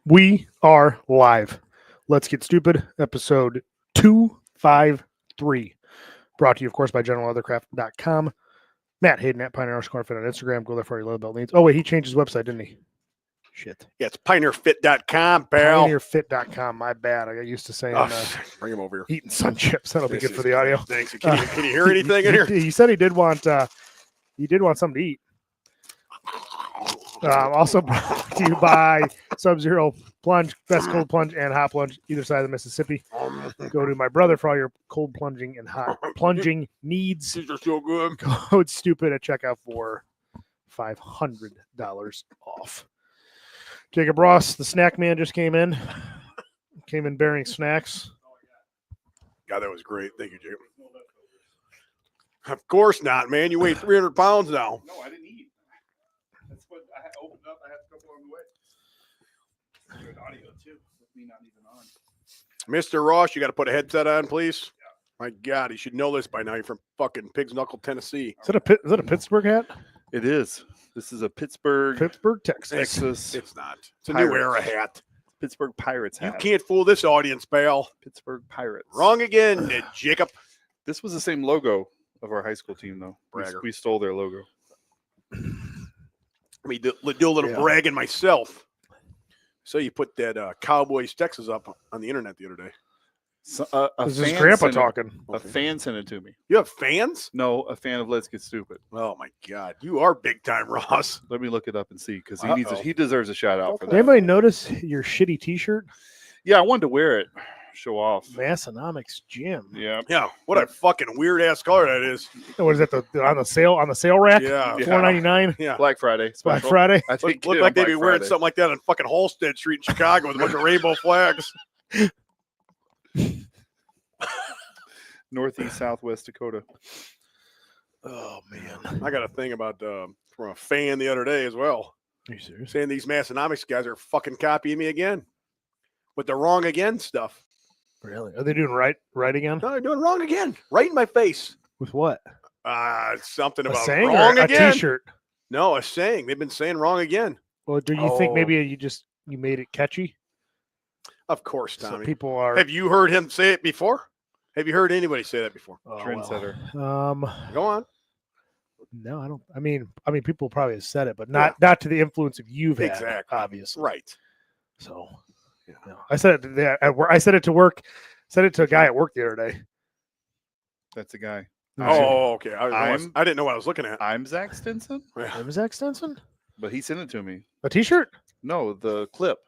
We are live. Let's Get Stupid, episode 253. Brought to you, of course, by GeneralLeathercraft.com. Matt Hayden at Pioneer_Fit on Instagram. Go there for your leather belt needs. Oh, wait, he changed his website, didn't he? Shit. Yeah, it's pioneerfit.com, pal. Pioneerfit.com. My bad. I got used to saying bring him over here. eating sun chips. That'll be good for the audio. Thanks. Can you hear anything in here? He said he did want something to eat. Also brought to you by Sub-Zero Plunge, best cold plunge and hot plunge either side of the Mississippi. Go to my brother for all your cold plunging and hot plunging needs. These are so good. Code STUPID at checkout for $500 off. Jacob Ross, the snack man, just came in bearing snacks. God, that was great. Thank you, Jacob. Of course not, man. You weigh 300 pounds now. No, I didn't eat. That's what I opened up. I had a couple on the way. Good audio too, with me not even on. Mr. Ross, you got to put a headset on, please. My God, you should know this by now. You're from fucking Pig's Knuckle, Tennessee. Is that a Pittsburgh hat? It is. This is a Pittsburgh, Texas. It's not. It's a new era hat. Pittsburgh Pirates hat. You can't fool this audience, pal. Pittsburgh Pirates. Wrong again, Jacob. This was the same logo of our high school team, though. Bragger. We stole their logo. Let me do a little bragging myself. So you put that Cowboys Texas up on the internet the other day. So, This is Grandpa talking. A fan sent it to me. You have fans? No, a fan of Let's Get Stupid. Oh my God, you are big time, Ross. Let me look it up and see because Uh-oh. he deserves a shout out for Did that. anybody notice your shitty T-shirt? Yeah, I wanted to wear it, show off. Massonomics Gym. Yeah, Yeah, what a fucking weird ass color that is. What is that? On the sale rack? Yeah, $4.99. yeah. Black Friday. Black special. Friday. I think Look like they'd be wearing something like that on fucking Halstead Street in Chicago with a bunch of rainbow flags. Northeast, Southwest Dakota. Oh man, I got a thing about from a fan the other day as well, are you serious? saying these Massonomics guys are fucking copying me again with the wrong again stuff. Really? Are they doing right again? No, they're doing wrong again, right in my face. With what? Something A about saying wrong or a again. T-shirt? No, a saying. They've been saying wrong again. Well, do you think maybe you made it catchy? Of course, So Tommy. people are. Have you heard him say it before? Have you heard anybody say that before? Oh, Trendsetter. well. Go on. No, I don't. I mean, people probably have said it, but not to the influence of you've had. Exactly. Obviously. Right. So, I said it at work. I said it to work. Said it to a guy at work the other day. That's the guy. Oh, okay. I didn't know what I was looking at. I'm Zach Stinson, Was Zach Stenson? but he sent it to me. A T-shirt? No, the clip.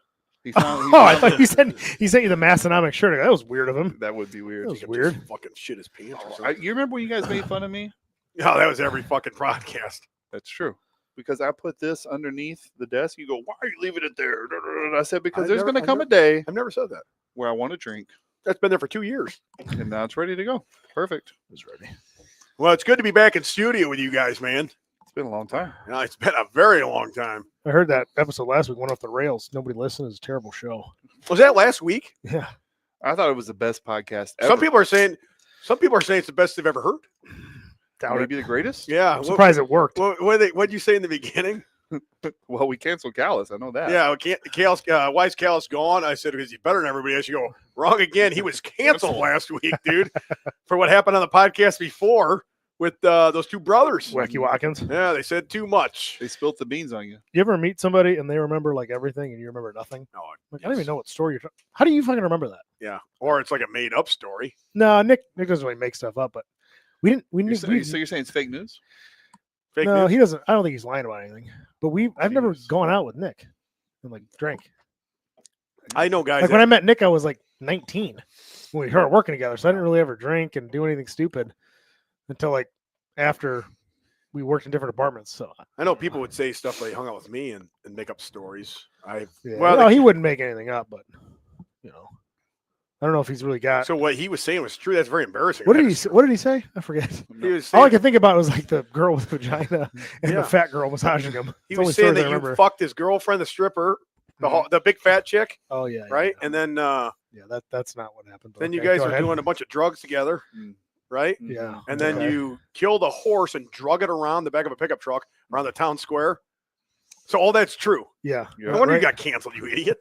He Oh, found, I thought he sent you the Massonomic shirt. That was weird of him. that would be weird. That was He could weird. just fucking shit his pants. Or I, something. you remember when you guys made fun of me? No, that was every fucking podcast. That's true. Because I put this underneath the desk. You go, why are you leaving it there? I said, because there's going to come a day I've never said that. where I want to drink, That's been there for 2 years. and now it's ready to go. Perfect. It was ready. Well, it's good to be back in studio with you guys, man. It's been a long time. It's been a very long time. I heard that episode last week went off the rails. Nobody listened. It was a terrible show. Was that last week? Yeah. I thought it was the best podcast ever. Some people are saying it's the best they've ever heard. Doubt it. Maybe the greatest? Yeah. I'm surprised it worked. What did you say in the beginning? Well, we canceled Callis. I know that. Yeah, why is Callis gone? I said, because he's better than everybody else. You go, wrong again. He was canceled last week, dude, for what happened on the podcast before with those two brothers. Wacky Watkins. Yeah, they said too much. They spilt the beans on you. You ever meet somebody and they remember like everything and you remember nothing? No, Like, I don't even know what story you're. How do you fucking remember that? Yeah, or it's like a made up story. No, Nick doesn't really make stuff up, but we didn't. So you're saying it's fake news? Fake No, news. he doesn't. I don't think he's lying about anything. But I've never Jeez. gone out with Nick and like drank. I know guys. Like when I met Nick, I was like 19 when we started working together. So I didn't really ever drink and do anything stupid until like after we worked in different departments. So I know people would say stuff like hung out with me and make up stories. yeah. Well, Well, he wouldn't make anything up, but I don't know if he's really got. So what he was saying was true. That's very embarrassing. What did he say? I forget. He was All I saying, can think about was like the girl with vagina and Yeah. the fat girl massaging him. he It's the only was saying stories I that you remember. fucked his girlfriend, the stripper, Mhm. the big fat chick, Oh yeah, right? Yeah, And then that's not what happened. but then you okay, guys go were ahead. doing a bunch of drugs together, Mm. right? Yeah, And then okay. you killed a horse and drug it around the back of a pickup truck around the town square. So all that's true. Yeah. Yeah. No wonder Right. you got canceled, you idiot.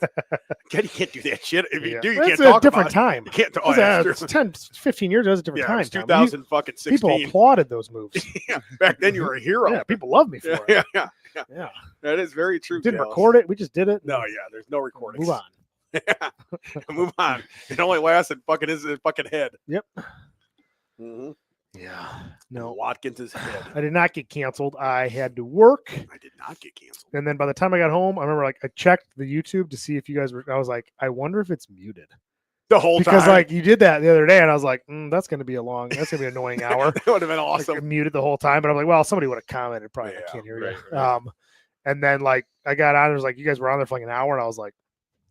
God, you can't do that shit. If you Yeah. do, you Well, can't it's talk a different about time. it. You can't talk. It was, Oh, yeah, that's true. 10, 15 years ago, it was a different Yeah, time. it was Tom. 2016. People applauded those moves. Yeah, back then you were a hero. Yeah, people love me for yeah, it. yeah, yeah. Yeah. That is very true. Didn't Gals. record it. We just did it. No, yeah. There's no recordings. Move on. Move on. It only lasted fucking his fucking head. Yep. Mm-hmm. Yeah. No, Watkins' head. I did not get canceled. I had to work. I did not get canceled. And then by the time I got home, I remember like I checked the YouTube to see if you guys were. I was like, I wonder if it's muted The whole because time. like you did that the other day, and I was like, that's going to be that's going to be an annoying hour. that would have been Like, awesome. muted the whole time, but I'm like, well, somebody would have commented. Probably I Yeah, can't hear right, you. right. And then like I got on, it was like you guys were on there for like an hour, and I was like,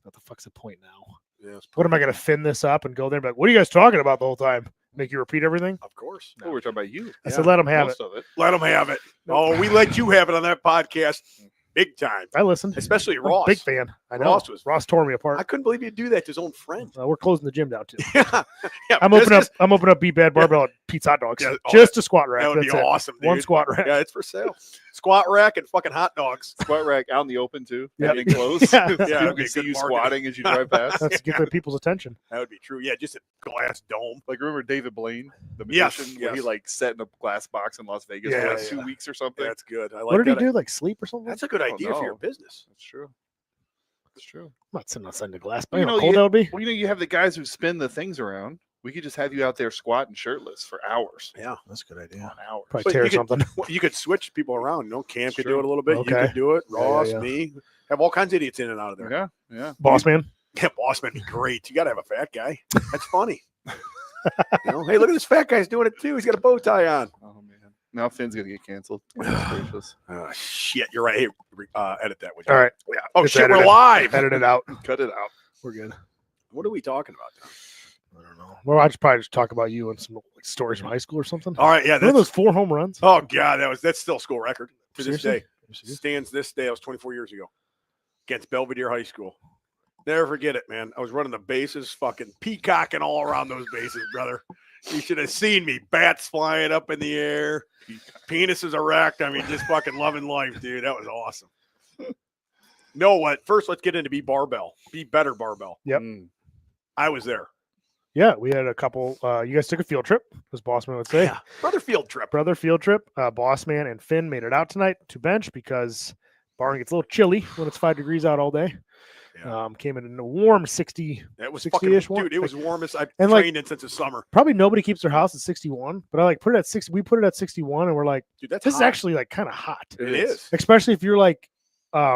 what the fuck's the point now? Yeah, it's What am I going to fin this up and go there and be like, what are you guys talking about the whole time? Make you repeat everything? Of course. Oh, we're talking about you. I said, let them have it. Most of it. Let them have it. Oh, we let you have it on that podcast big time. I listened. Especially I'm a Ross. big fan. I know. Ross Tore me apart. I couldn't believe you'd do that to his own friend. We're closing the gym down too. yeah. I'm opening up Beat Bad Barbell and Pete's Hot Dogs. Yeah, oh, just a squat rack. That would be That's it. awesome, dude. One squat rack. Yeah, it's for sale. Squat rack and fucking hot dogs. Squat rack out in the open too. Yeah. Getting close. Yeah. People that'd be can see good you marketing. squatting as you drive past. Let's get the people's attention. That would be true. Yeah, just a glass dome. Like remember David Blaine, the Yes, magician, where he yes. like set in a glass box in Las Vegas Yeah, for like yeah. 2 weeks or something. That's good. I like What did that. he do? Like sleep or something? That's a good don't idea for your know. business. That's true. That's true. I'm not sitting outside the glass. Well, You know how you cold know, that would be? Well, you have the guys who spin the things around. We could just have you out there squatting shirtless for hours. Yeah. That's a good idea. On hours. Probably But tear you could- something. Well, you could switch people around. You know, Cam could do True. it a little bit. You Okay. could do it. Yeah, yeah, Ross, yeah. me. Have all kinds of idiots in and out of there. Yeah, yeah. Boss man. Yeah, boss man, be great. You got to have a fat guy. That's funny. You know, hey, look at this fat guy's doing it too. He's got a bow tie on. Oh man. Now Finn's gonna get canceled. Goodness gracious. Oh, shit, you're right. Hey, edit that. Would you? All right. Yeah. Oh It's shit, we're edited. live. Edit it out. Cut it out. We're good. What are we talking about, Tom? I don't know. Well, I should probably just talk about you and some like, stories from high school or something. All right, yeah. Remember those 4 home runs? Oh god, that's still school record to this Seriously? day. Stands this day. That was 24 years ago against Belvedere High School. Never forget it, man. I was running the bases, fucking peacocking all around those bases, brother. You should have seen me. Bats flying up in the air, penises erect. I mean, just fucking loving life, dude. That was awesome. Know what? First, let's get into Be Barbell. Be Better Barbell. Yep. Mm. I was there. Yeah, we had a couple. You guys took a field trip, as Bossman would say. Yeah. Brother field trip. Brother field trip. Bossman and Finn made it out tonight to bench because barring gets a little chilly when it's 5 degrees out all day. Yeah. Came in a warm 60. It was 60-ish fucking, warm. dude. It was warmest I've And, like- trained in since the summer. Probably nobody keeps their house at 61, but I like put it at 60. We put it at 61, and we're like, Dude, that's this is hot. actually like kind of hot, It is. especially if you're like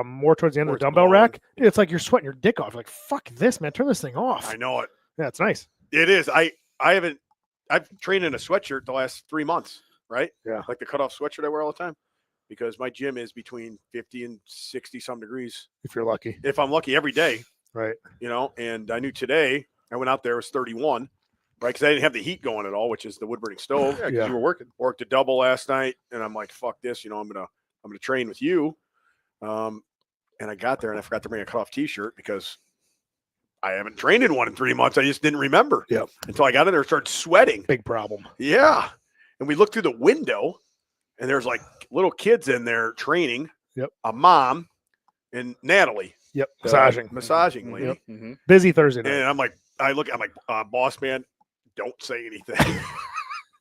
more towards the end Where of the it's dumbbell long. rack. Dude, it's like you're sweating your dick off. You're like, fuck this, man. Turn this thing off. I know it. Yeah, it's nice. It is. I've trained in a sweatshirt the last 3 months, right? Yeah. Like the cutoff sweatshirt I wear all the time because my gym is between 50 and 60 some degrees. If you're lucky, If I'm lucky every day, right? you know, and I knew today I went out there, it was 31, right? Because I didn't have the heat going at all, which is the wood burning stove. Yeah, 'cause Yeah. you were working. Worked a double last night and I'm like, fuck this, you know, I'm gonna train with you. And I got there and I forgot to bring a cutoff t-shirt because I haven't trained in one in 3 months. I just didn't remember. Yep. Until I got in there and started sweating. Big problem. Yeah. And we looked through the window and there's like little kids in there training. Yep. A mom and Natalie. Yep. the Massaging. Massaging lady. Yep. Mm-hmm. Busy Thursday night. And I'm like, boss man, don't say anything.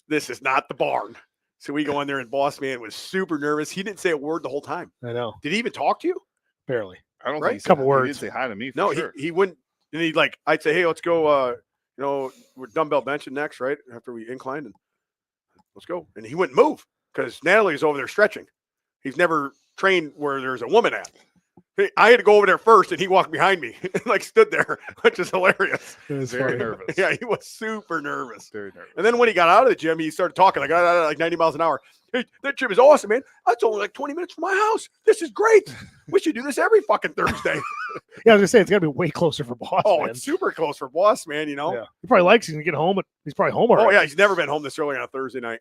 This is not the barn. So we go in there and boss man was super nervous. He didn't say a word the whole time. I know. Did he even talk to you? Barely. I don't Right? think he said- Couple he words. didn't say hi to me. For No, sure. he wouldn't. And he'd like, I'd say, hey, let's go, you know, we're dumbbell benching next, right? After we inclined and let's go. And he wouldn't move because Natalie's over there stretching. He's never trained where there's a woman at. I had to go over there first and he walked behind me and like stood there, which is hilarious. It was Very funny. nervous. Yeah, he was super nervous. Very nervous. And then when he got out of the gym, he started talking like 90 miles an hour. Hey, that gym is awesome, man. That's only like 20 minutes from my house. This is great. We should do this every fucking Thursday. Yeah, I was gonna say it's gotta be way closer for Boss. Oh, man. it's super close for boss, man, you know? Yeah. He probably likes. He's gonna get home. He's probably home already. Oh, yeah. He's never been home this early on a Thursday night.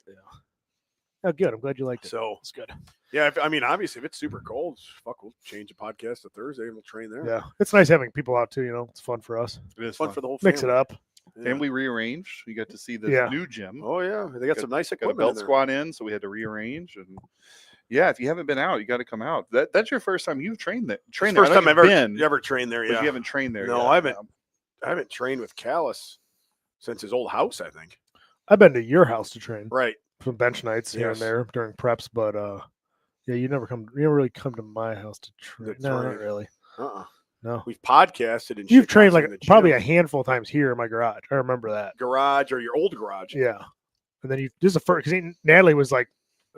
Oh, good. I'm glad you liked it. So, It's good. yeah, I mean, obviously, if it's super cold, fuck, we'll change the podcast to Thursday and we'll train there. Yeah, it's nice having people out too. You know, it's fun for us. It is Fun fun. for the whole Mix it family. up. Yeah. And we rearranged. We got to see the Yeah. new gym. Oh, yeah. They got some nice Got a equipment. belt in there. squat in, so we had to rearrange. And Yeah, if you haven't been out, you got to come out. That's your first time you've trained there. Trained First there. I time know I've you've ever been, ever trained there. but Yeah, you haven't trained there. No, yet. I haven't. I haven't trained with Callis since his old house, I think. I've been to your house to train Right. some bench nights here and Yes. there during preps, but yeah, you never really come to my house to train. No, not train. really. No. We've podcasted and You've shit trained constantly like in the probably gym, a handful of times here in my garage. I remember that. garage or your old garage. Yeah. And then this is the first because Natalie was like,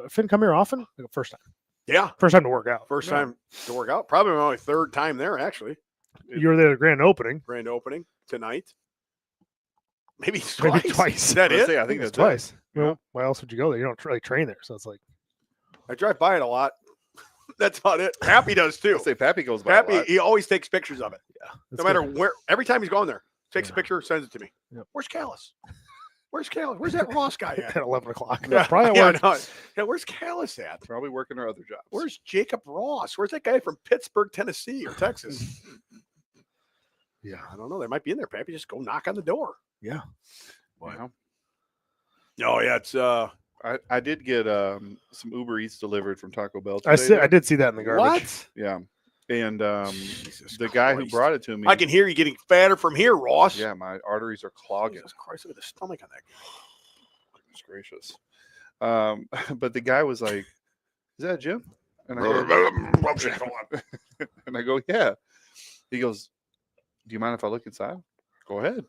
Finn, come here often? Like the first time. Yeah. First time to work out. First Yeah. time to work out. Probably my only third time there, actually. You were there at the grand opening. Grand opening tonight. Maybe twice. Maybe twice. Is that Let's it? say, I think It's that's twice. Yeah. Well, why else would you go there? You don't really train there. So it's like, I drive by it a lot. That's about it. Pappy does too. I say Pappy goes by a Pappy, lot. he always takes pictures of it. that's No matter good. where, every time he's going there, takes a Yeah. picture, sends it to me. Yep. Where's Callis? Where's Callis? Where's that Ross guy at? At 11 o'clock. Yeah, Probably at yeah, work. no. Yeah, where's Callis at? Probably working our other jobs. Where's Jacob Ross? Where's that guy from Pittsburgh, Tennessee or Texas? Yeah. I don't know. They might be in there, Pappy. Just go knock on the door. Yeah. Wow. Oh, yeah. It's I did get some Uber Eats delivered from Taco Bell. I Today, did see that in the garbage. what? Yeah, and Jesus the guy who Christ. brought it to me. I can hear you getting fatter from here, Ross. Yeah, my arteries are clogging. Jesus Christ, look at the stomach on that Goodness gracious. But the guy was like, "Is that Jim?" And I guy. go, and I go, "Yeah." He goes, "Do you mind if I look inside?" Go ahead.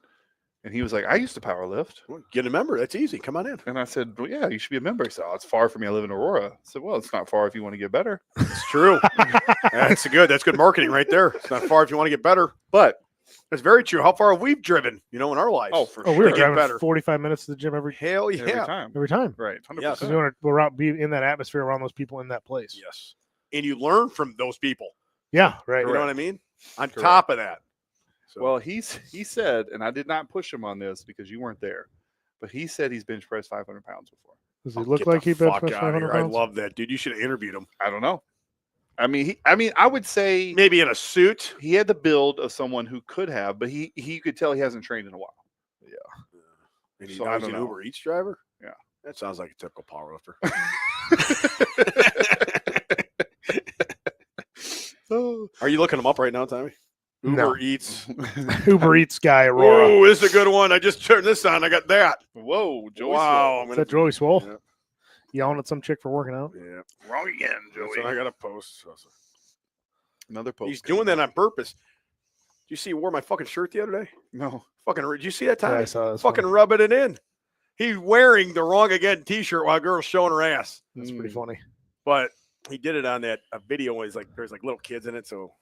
And he was like, "I used to power lift." Get a member. That's easy. Come on in. And I said, "Well, yeah, you should be a member." He said, "Oh, it's far from me. I live in Aurora." I said, "Well, it's not far if you want to get better." It's true. That's good. That's good marketing right there. It's not far if you want to get better. But That's very true. How far have we driven, in our lives? oh, for Oh, sure, we were get driving better. 45 minutes to the gym every Hell yeah. every time, time. right? 100%. Yes. Because you want to be in that atmosphere around those people in that place. Yes. And you learn from those people. Yeah, right. You know what I mean? On Correct. top of that. So, Well, he said, and I did not push him on this because you weren't there, but he said he's bench pressed 500 pounds before. Does he oh, look get like the he bench fuck pressed outta 500 here. I pounds? love that, dude. You should have interviewed him. I don't know. I mean, I would say Maybe in a suit. he had the build of someone who could have, but he could tell he hasn't trained in a while. And So, now I he's don't an know. Uber Eats driver? Yeah. That sounds like a typical powerlifter. Are you looking him up right now, Tommy? Uber No. Eats. Uber Eats guy, Aurora. Oh, this is a good one. I just turned this on. I got that. Whoa, Joey! Wow. Is that Joey Swole? Yeah. Yelling at some chick for working out? Yeah. Wrong again, That's Joey. what I got to post. Another post. He's doing that on purpose. Did you see he wore my fucking shirt the other day? No. Did you see that, Yeah, Tommy? I saw this. Fucking rubbing it in. He's wearing the wrong again t-shirt while a girl's showing her ass. That's pretty funny. But he did it on that a video where there's like little kids in it, so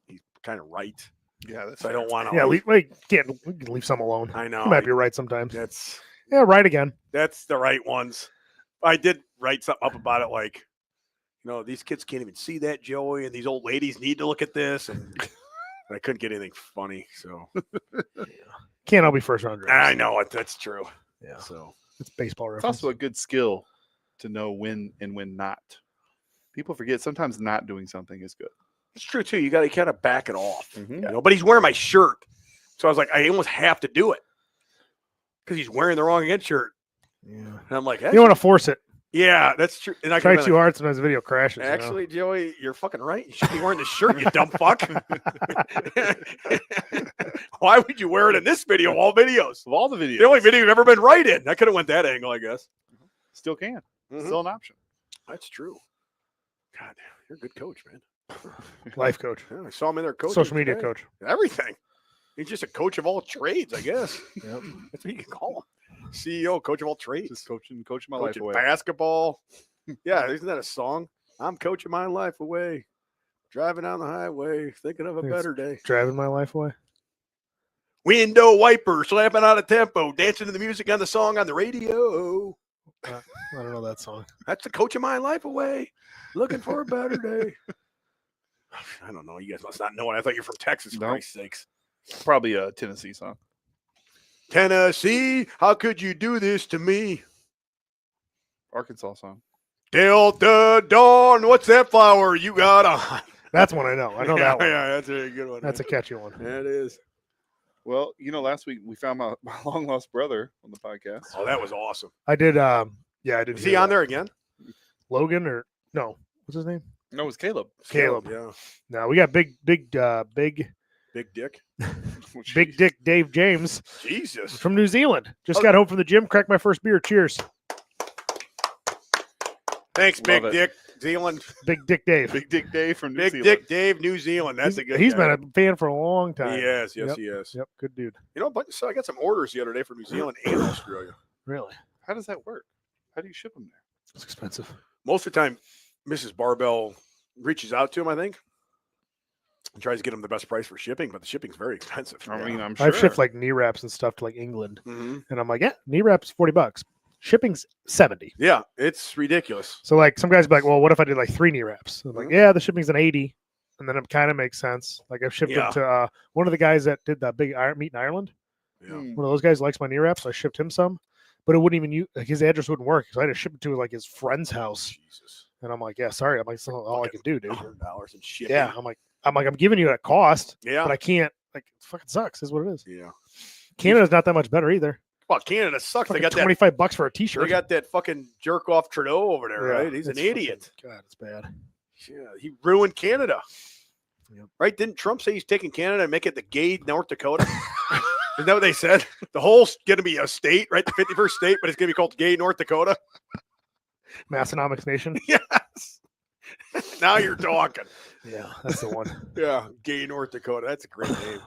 he's kind of right. Yeah, that's. So I don't want to. Yeah, we can leave some alone. I know. You might be right sometimes. That's Yeah, right again. that's the right ones. I did write something up about it, like, these kids can't even see that, Joey, and these old ladies need to look at this, and I couldn't get anything funny. So Can't all be first round drafts. I know it. That's true. Yeah, So it's baseball It's reference. also a good skill to know when and when not. People forget sometimes not doing something is good. it's true too. You got to kind of back it off. Mhm. But he's wearing my shirt, so I was like, I almost have to do it because he's wearing the wrong again shirt, Yeah. and I'm like, You don't want to force it. yeah, that's true. And I Try could've too been hard, sometimes the video crashes. like, actually, Joey, you're fucking right. You should be wearing the shirt, you dumb fuck. Why would you wear it in this video? Of all videos, Of all the videos, the only video you've ever been right in. I could have went that angle, I guess. still can. Mhm. Still an option. That's true. God, you're a good coach, man. Life coach, Yeah, I saw him in there coaching. social media today. coach. Everything. He's just a coach of all trades, I guess. Yep. That's what you can call him. CEO, coach of all trades. Just coaching my life Coaching away. basketball. Yeah, isn't that a song? I'm coaching my life away. Driving down the highway, thinking of a think it's- better day. Driving my life away. Window wiper, slapping out of tempo, dancing to the music on the song on the radio. I don't know that song. That's the coach of my life away. Looking for a better day. I don't know. You guys must not know it. I thought you're from Texas, for No. Christ's sakes. Probably a Tennessee song. Tennessee, how could you do this to me? Arkansas song. Delta Dawn, what's that flower you got on? That's one I know. I know yeah, that one. Yeah, that's a very good one. That's a catchy one. Yeah, it is. Well, last week we found my long lost brother on the podcast. Oh, that was awesome. I did. Yeah, I did. Is hear he on that. there again? Logan or No, what's his name? No, it was Caleb. Caleb. Yeah. No, we got big Big dick. Dick Dave James Jesus. from New Zealand. Just Oh. got home from the gym, cracked my first beer. Cheers. Thanks, Love Big it. Dick, Zealand. Big Dick Dave. Big Dick Dave from New Big Zealand. Dick Dave, New Zealand. That's a good He's guy. been a fan for a long time. He is. Yes, Yep. he is. Yep, good dude. You know, but so I got some orders the other day from New Zealand and Australia. Really? How does that work? How do you ship them there? It's expensive. Most of the time, Mrs. Barbell reaches out to him, I think, and tries to get him the best price for shipping, but the shipping's very expensive. I mean, I'm sure. I've shipped like knee wraps and stuff to like England, Mhm. and I'm like, yeah, knee wraps $40. Shipping's 70. Yeah, it's ridiculous. So like some guys be like, well, what if I did like 3 knee wraps? I'm like, Mhm. yeah, the shipping's an 80, and then it kind of makes sense. Like I've shipped Yeah. it to one of the guys that did the big meet in Ireland. Yeah. Hmm. One of those guys likes my knee wraps, so I shipped him some, but it wouldn't even use like his address wouldn't work, so I had to ship it to like his friend's house. Jesus. And I'm like, yeah, sorry, I'm like, that's not all I can do, dude. $100 in shipping. Yeah, I'm like, I'm giving you that cost, Yeah. but I can't. Like, it fucking sucks. Is what it is. Yeah. Canada's not that much better either. Well, Canada sucks. They Fucking got that. $25 for a They T-shirt. got that fucking jerk off Trudeau over there, Yeah, right? He's an it's fucking- idiot. God, it's bad. Yeah, he ruined Canada. Yep. Right? Didn't Trump say he's taking Canada and make it the gay North Dakota? Isn't that what they said? The whole going to be a state, right? The 51st state, but it's going to be called gay North Dakota. Massonomics Nation. Yes. Now you're talking. Yeah, that's the one. Yeah, gay North Dakota. That's a great name.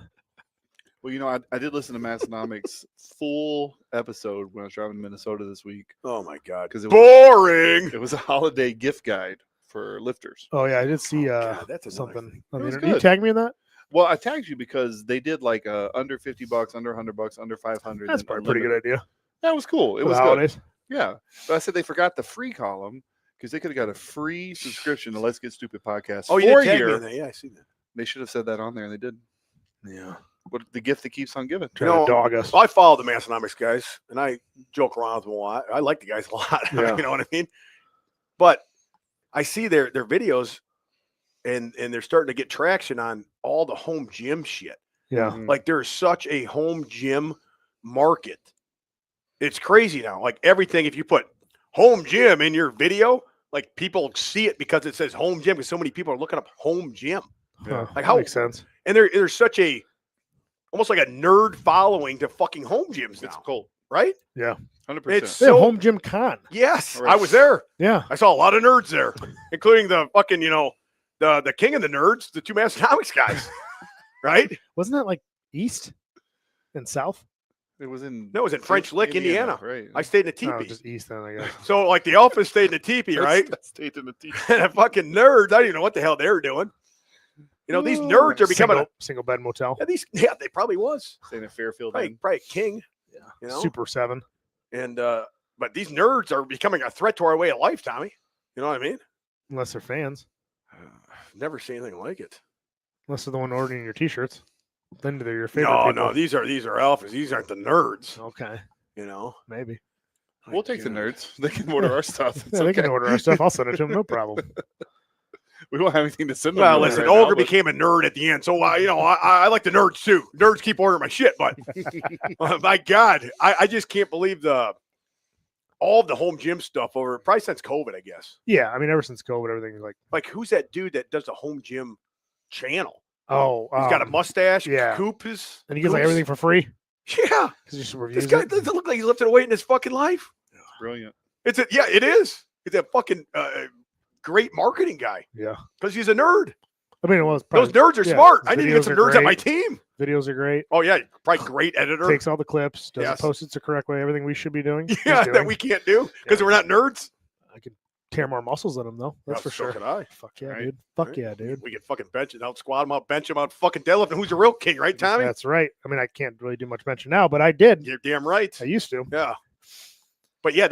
Well, you know, I did listen to Massonomics full episode when I was driving to Minnesota this week Oh my God. because it Boring. was a holiday gift guide for lifters. Oh yeah, I did see God, that's another something thing. on It the was internet. You good. tag me in that? Well, I tagged you because they did like under $50, under $100, under 500. That's then probably a pretty good unlimited. idea. That was cool. It For was the good. holidays. Yeah, but I said they forgot the free column because they could have got a free subscription to Let's Get Stupid podcast Oh, you for did a tag me year. in that. Yeah, I see that. They should have said that on there, and they didn't. Yeah, What the gift that keeps on giving? trying No, to dog us. Well, I follow the Massonomics guys, and I joke around with them a lot. I like the guys a lot. Yeah. You know what I mean? But I see their videos, and they're starting to get traction on all the home gym shit. Yeah, Mhm. Like there's such a home gym market. It's crazy now. Like everything, if you put home gym in your video, like people see it because it says home gym because so many people are looking up home gym. huh, Like that how- makes sense. And there's such a almost like a nerd following to fucking home gyms It's now, cool. right? 100%. It's They have so home gym con. yes, Right. I was there. Yeah, I saw a lot of nerds there, including the fucking, the king of the nerds, the two Massonomics guys. Right? wasn't that like east and south? It was in No, it was in French Lick, Indiana. right? I stayed in a No, teepee. just east then, I guess. So like the Alphas stayed in a teepee, right? I stayed in the team. And the fucking nerds, I didn't even know what the hell they were doing. These nerds are becoming single bed motel. yeah, they probably was. Staying at Fairfield. Probably, Inn. probably king. Yeah, Super 7. And but these nerds are becoming a threat to our way of life, Tommy. You know what I mean? Unless they're fans. Never seen anything like it. Unless they're the one ordering your T-shirts. Then they're your favorite No, people. no, these are alphas. These aren't the nerds. Okay, maybe. We'll take the nerds. They can order our stuff. It's Yeah, they can okay. order our stuff. I'll send it to them. No problem. We won't have anything to send them. Well, really listen, right now, Olga but- became a nerd at the end, so I like the nerds too. Nerds keep ordering my shit, but my God, I just can't believe all of the home gym stuff over probably since COVID, I guess. Yeah, I mean, ever since COVID, everything's like, Like, who's that dude that does the home gym channel? oh, He's got a mustache. yeah. Coop is, and he gets like Coops. everything for free Yeah, because he just this reviews guy it. doesn't look like he's lifted a weight in his fucking life. Brilliant. Yeah, it is. It's a fucking great marketing guy Yeah, because he's a nerd. I mean, well, it's Those probably, nerds are yeah, smart. his I need to get videos some are nerds on my great. team. videos are great. Oh yeah, probably great editor. Takes all the clips, does Yes. it, posts it the correct way. Everything we should be doing. he's Yeah, doing. that we can't do because we're not nerds. I could tear more muscles than him though. That's Yeah, for so sure. could I. Fuck yeah, Right. dude. Fuck Right. yeah, dude. We can fucking bench it out, squat him out, bench him out, fucking deadlift. And who's the real king, right, Tommy? That's right. I mean, I can't really do much benching now, but I did. You're damn right. I used to. Yeah. But yeah,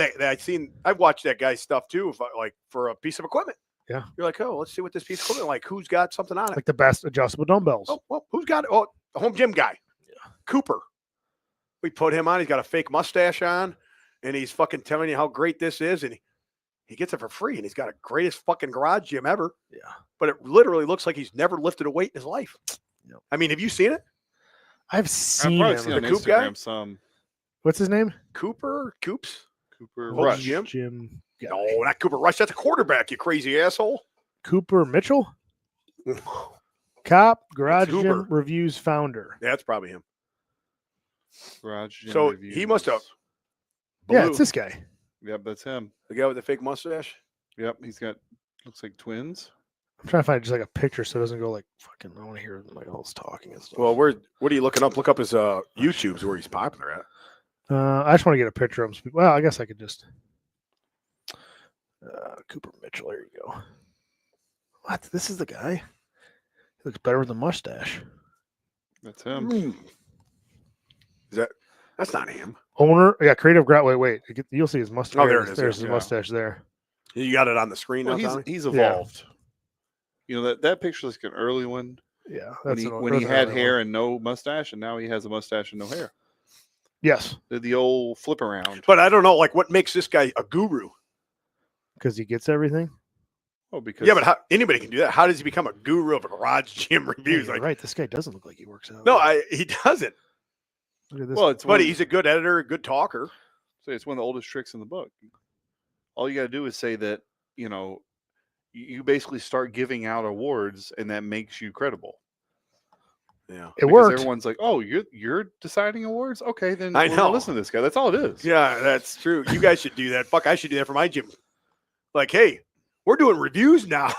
I've watched that guy's stuff too, like for a piece of equipment. Yeah. You're like, oh, let's see what this piece of equipment like. Who's got something on it? Like the best adjustable dumbbells. Oh, well, who's got it? Oh, the home gym guy. Yeah. Cooper. We put him on. He's got a fake mustache on, and he's fucking telling you how great this is, and he gets it for free, and he's got a greatest fucking garage gym ever. Yeah. But it literally looks like he's never lifted a weight in his life. Yep. I mean, have you seen it? I've I've seen probably him. seen on The Coop guy? Instagram some What's his name? Cooper? Cooper Home Rush. Gym? Jim. guy. No, not Cooper Rush. That's a quarterback, you crazy asshole. Cooper Mitchell, cop, Garage Cooper. Gym Reviews founder. Yeah, that's probably him. Garage Gym So Reviews. he must have. Yeah, Blue. it's this guy. Yep, that's him. The guy with the fake mustache. Yep, he's got looks like twins. I'm trying to find just like a picture so it doesn't go like fucking. I want to hear like all this talking and stuff. Well, what are you looking up? Look up his YouTube's where he's popular at. I just want to get a picture of him. Well, I guess I could just. Cooper Mitchell. There you go. What? This is the guy? He looks better with a mustache. That's him. Is that's not him? Owner, yeah, creative. Wait. You'll see his mustache. Oh, there it is, There's yeah. his mustache there. You got it on the screen Well, now, Tommy? he's evolved. You know that picture looks like an early one Yeah, when he had hair and no mustache, and now he has a mustache and no hair. Yes, The old flip around. But I don't know, like, what makes this guy a guru? because he gets everything. Oh, because Yeah, but how, anybody can do that. How does he become a guru of garage gym Yeah, reviews? you're Like, right. This guy doesn't look like he works out. no, he doesn't. Look at this. well, it's But he's a good editor, a good talker. it's one of the oldest tricks in the book. All you got to do is say that you basically start giving out awards, and that makes you credible. Yeah. it Because worked. Everyone's like, "Oh, you're deciding awards? Okay, then I we're gonna know. listen to this guy." That's all it is. Yeah, that's true. You guys should do that. Fuck, I should do that for my gym. Like, hey, we're doing reviews now,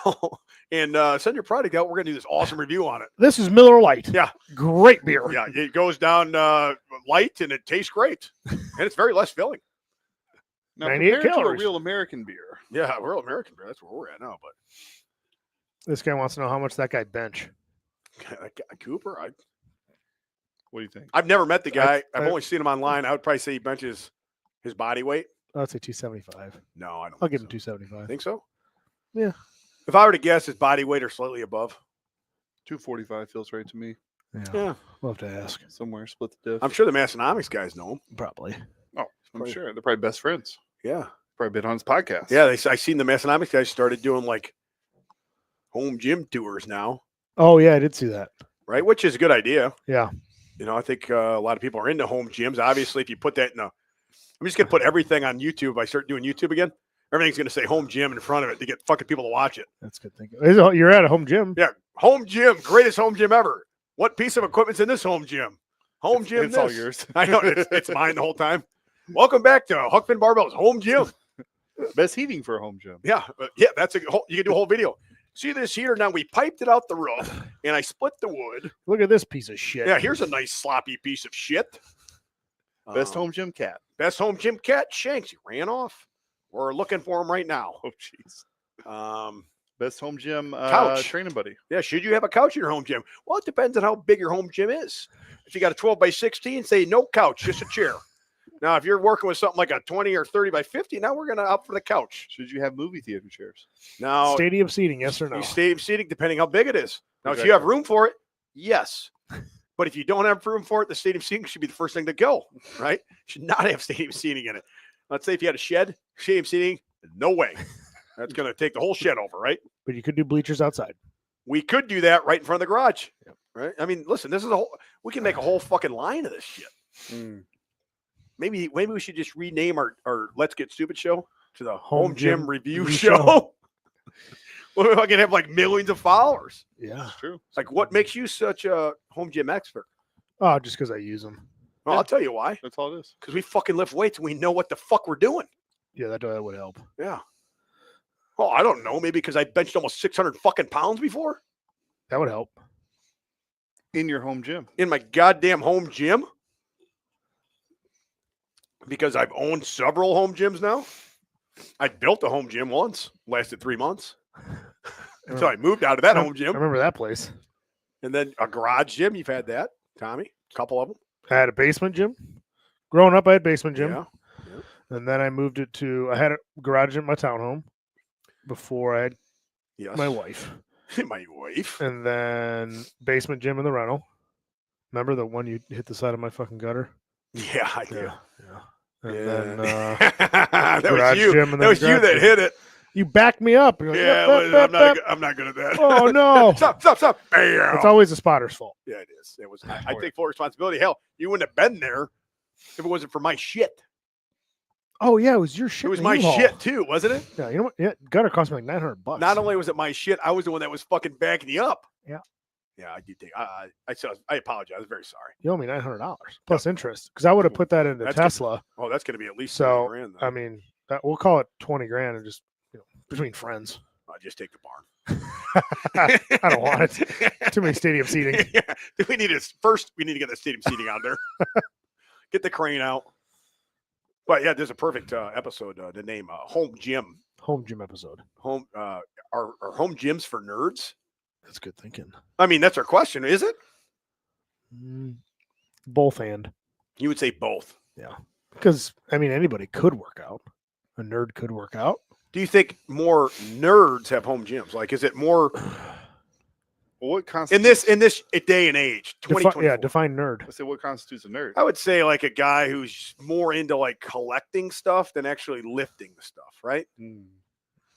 and send your product out. We're gonna do this awesome review on it. This is Miller Lite. Yeah. Great beer. Yeah, it goes down light and it tastes great, and it's very less filling. Now, 98 compared to a calories. real American beer. Yeah, we're American beer. That's where we're at now. But This guy wants to know how much that guy bench. Cooper, What do you think? I've never met the guy. I've I- only seen him online. I would probably say he benches his body weight. I'd say 275. No, I don't. I'll think give him so. 275. Think so? Yeah. If I were to guess, his body weight or slightly above. 245 feels right to me. Yeah, Yeah, we'll have to ask. Somewhere split the diff. I'm sure the Massonomics guys know him. Probably. I'm probably- sure they're probably best friends. Yeah, Probably been on his podcast. yeah. I seen the Massonomics guys started doing like home gym tours now, Oh yeah, I did see that. right? Which is a good idea. Yeah. You know, I think a lot of people are into home gyms. Obviously, if you put that in I'm just gonna put everything on YouTube. If I start doing YouTube again, everything's gonna say home gym in front of it to get fucking people to watch it. That's good thinking. You're at a home gym. Yeah, home gym, greatest home gym ever. What piece of equipment's in this home gym? Home gym. It's all this. yours. I know it's mine the whole time. Welcome back to Huckfin Barbell's home gym. Best heating for a home gym. Yeah, that's you can do a whole video. See this heater? Now we piped it out the roof, and I split the wood. Look at this piece of shit. Yeah, here's a nice sloppy piece of shit. Best Um, home gym cat. Best home gym cat Shanks. He ran off. We're looking for him right now. Oh, jeez. Um, Best home gym Couch. training buddy. yeah, should you have a couch in your home gym? Well, it depends on how big your home gym is. If you got a 12 by 16, say no couch, just a chair. Now, if you're working with something like a 20 or 30 by 50, now we're going to opt for the couch. Should you have movie theater chairs? Now, Stadium seating, yes or no? you stadium seating, depending how big it is. Now, if you have room for it, yes. But if you don't have room for it, the stadium seating should be the first thing to go, right? Should not have stadium seating in it. Let's say if you had a shed, stadium seating, no way. That's going to take the whole shed over, right? But you could do bleachers outside. We could do that right in front of the garage, Yep. right? I mean, listen, this is a whole. We can make a whole fucking line of this shit. Maybe we should just rename our Let's Get Stupid show to the Home Gym Review Show. Well, I can have like millions of followers. Yeah. It's true. Like, what makes you such a home gym expert? Oh, just because I use them. Well, I'll tell you why. That's all it is. Because we fucking lift weights and we know what the fuck we're doing. Yeah, that would help. Yeah. Well, I don't know. Maybe because I benched almost 600 fucking pounds before That would help. In your home gym. in my goddamn home gym. Because I've owned several home gyms now. I built a home gym once, lasted 3 months. Until I moved out of that home I gym. remember that place. And then a garage gym. You've had that, Tommy. A couple of them. I had a basement gym. Growing up, I had basement gym. Yeah. And then I moved it to, I had a garage in my townhome before I had Yes. my wife. My wife. And then basement gym in the rental. Remember the one you hit the side of my fucking gutter? Yeah, I do. Yeah. And Yeah. then that was garage you. gym and That then was you garage that gym. hit it. You backed me up. You're like, Yeah, "Yep, well, yep, yep, yep." I'm not good at that. Oh, no. Stop. Bam. It's always the spotter's fault. Yeah, it is. It was. I take full responsibility. Hell, you wouldn't have been there if it wasn't for my shit. Oh yeah, it was your shit. It was in the my U-Haul. shit too, wasn't it? Yeah, you know what? Yeah, gutter cost me like $900. Not only was it my shit, I was the one that was fucking backing you up. Yeah. Yeah, I do think I apologize. I was very sorry. you owe me $900 plus interest because I would have put that into That's good. Tesla. Oh, that's going to be at least So 30 grand. I mean, we'll call it 20 grand and just between friends. I'll just take the barn. I don't want it. Too many stadium seating. Yeah. We need to first. We need to get the stadium seating out there. Get the crane out. But yeah, there's a perfect episode to name home gym. Home gym episode. Home are home gyms for nerds? That's good thinking. I mean, that's our question, is it? Both and You would say both. because I mean anybody could work out. A nerd could work out. Do you think more nerds have home gyms? Like, is it more Well, what in constitutes this day and age? 2024. Define nerd. Let's say what constitutes a nerd. I would say like a guy who's more into like collecting stuff than actually lifting the stuff, right? Hmm.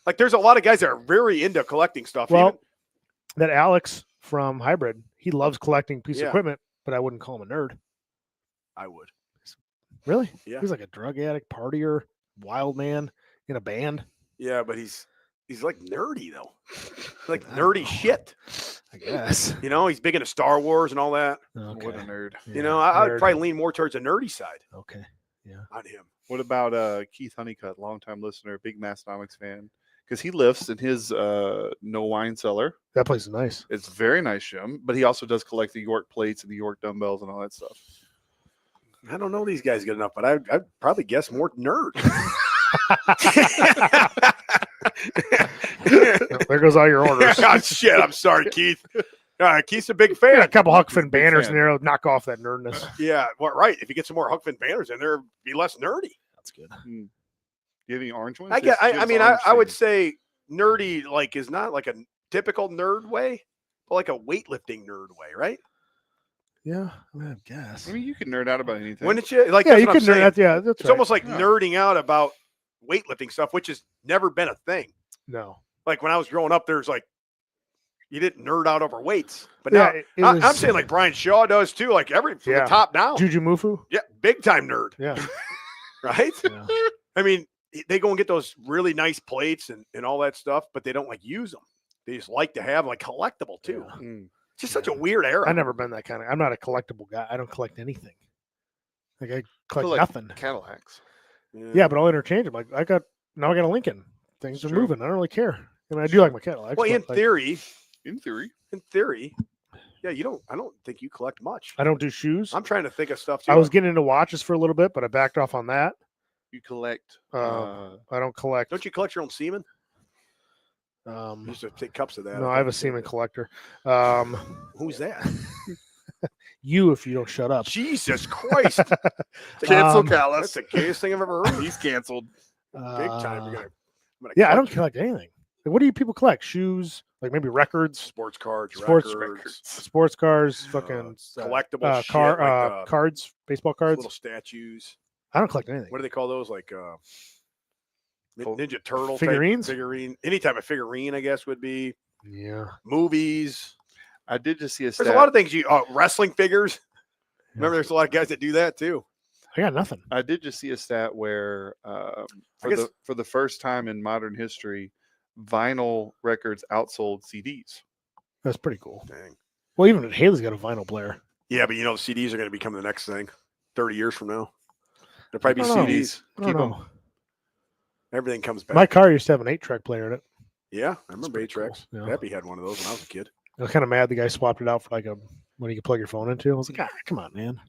Like, there's a lot of guys that are very into collecting stuff. Well, even. that Alex from Hybrid, he loves collecting piece of Yeah. equipment, but I wouldn't call him a nerd. I would. Really? Yeah. He's like a drug addict, partier, wild man in a band. Yeah, but he's like nerdy though, like I don't nerdy know. shit. I guess. You know, he's big into Star Wars and all that. Okay. What a nerd. You know, I would nerd. probably lean more towards the nerdy side Okay. on him. What about Keith Honeycutt, longtime listener, big Massonomics fan? Because he lifts in his no wine cellar. That place is nice. It's a very nice gym, but he also does collect the York plates and the York dumbbells and all that stuff. I don't know these guys good enough, but I'd probably guess more nerd. There goes all your orders. Oh, shit, I'm sorry, Keith. Keith's a big Yeah, fan. a couple Huck Finn Big banners fan. in there. Knock off that nerdness. Yeah, well, right. If you get some more Huck Finn banners in there, it'd be less nerdy. That's good. Do you have any orange ones? I get. His I gym's mean, orange I would themed. say nerdy like is not like a typical nerd way, but like a weightlifting nerd way, right? Yeah, I guess. I mean, you can nerd out about anything. Wouldn't you? Like, Yeah, that's you what I'm could nerd. saying. That, yeah, that's It's right. almost like Yeah. nerding out about weightlifting stuff, which has never been a thing. no. Like when I was growing up, there's like you didn't nerd out over weights, but Yeah, now I'm saying like Brian Shaw does too. Like from Yeah. the top down, Juju Mufu. yeah, big time nerd, Yeah. right? Yeah. I mean, they go and get those really nice plates and all that stuff, but they don't like use them. They just like to have like collectible too. Yeah. Mm. It's just such a weird era. I've never been that kind of. I'm not a collectible guy. I don't collect anything. Like I collect Collect nothing. Cadillacs. Yeah, but I'll interchange them. Like I got a Lincoln. Things are True. moving. I don't really care. I mean, I do like my Cadillacs. Well, in but, like, theory, In theory. yeah, you don't. I don't think you collect much. I don't do shoes. I'm trying to think of stuff too. I was getting into watches for a little bit, but I backed off on that. You collect. I don't collect. Don't you collect your own semen? You Um, used to take cups of that. no, I have a semen collector. Who's that? You, if you don't shut up. Jesus Christ! Cancel Um, That's Callus. the gayest thing I've ever heard. He's canceled. Big time. You're Uh, gonna, I'm gonna Yeah, I cut don't you. collect anything. Like, what do you people collect? Shoes, like maybe records, Sports cards, Sports records, sports cars, fucking collectible shit, car, like, cards, baseball cards. little statues. I don't collect anything. What do they call those? Like Oh, Ninja Turtle figurines? type figurine, any type of figurine, I guess would be Yeah. movies. I did just see a There's stat. a lot of things. Wrestling figures. Remember, there's a lot of guys that do that too. I got nothing. I did just see a stat where for guess- the first time in modern history, vinyl records outsold CDs. That's pretty cool. Dang. Well, even Haley's got a vinyl player. Yeah, but the CDs are going to become the next thing. 30 years from now, there'll probably be I don't know. CDs. I don't Keep 'em. know. Everything comes back. My car used to have an 8-track player in it. Yeah, I remember pretty cool, A-Tracks. yeah. Happy had one of those when I was a kid. I was kind of mad the guy swapped it out for like a when you could plug your phone into. I was like, come on, man.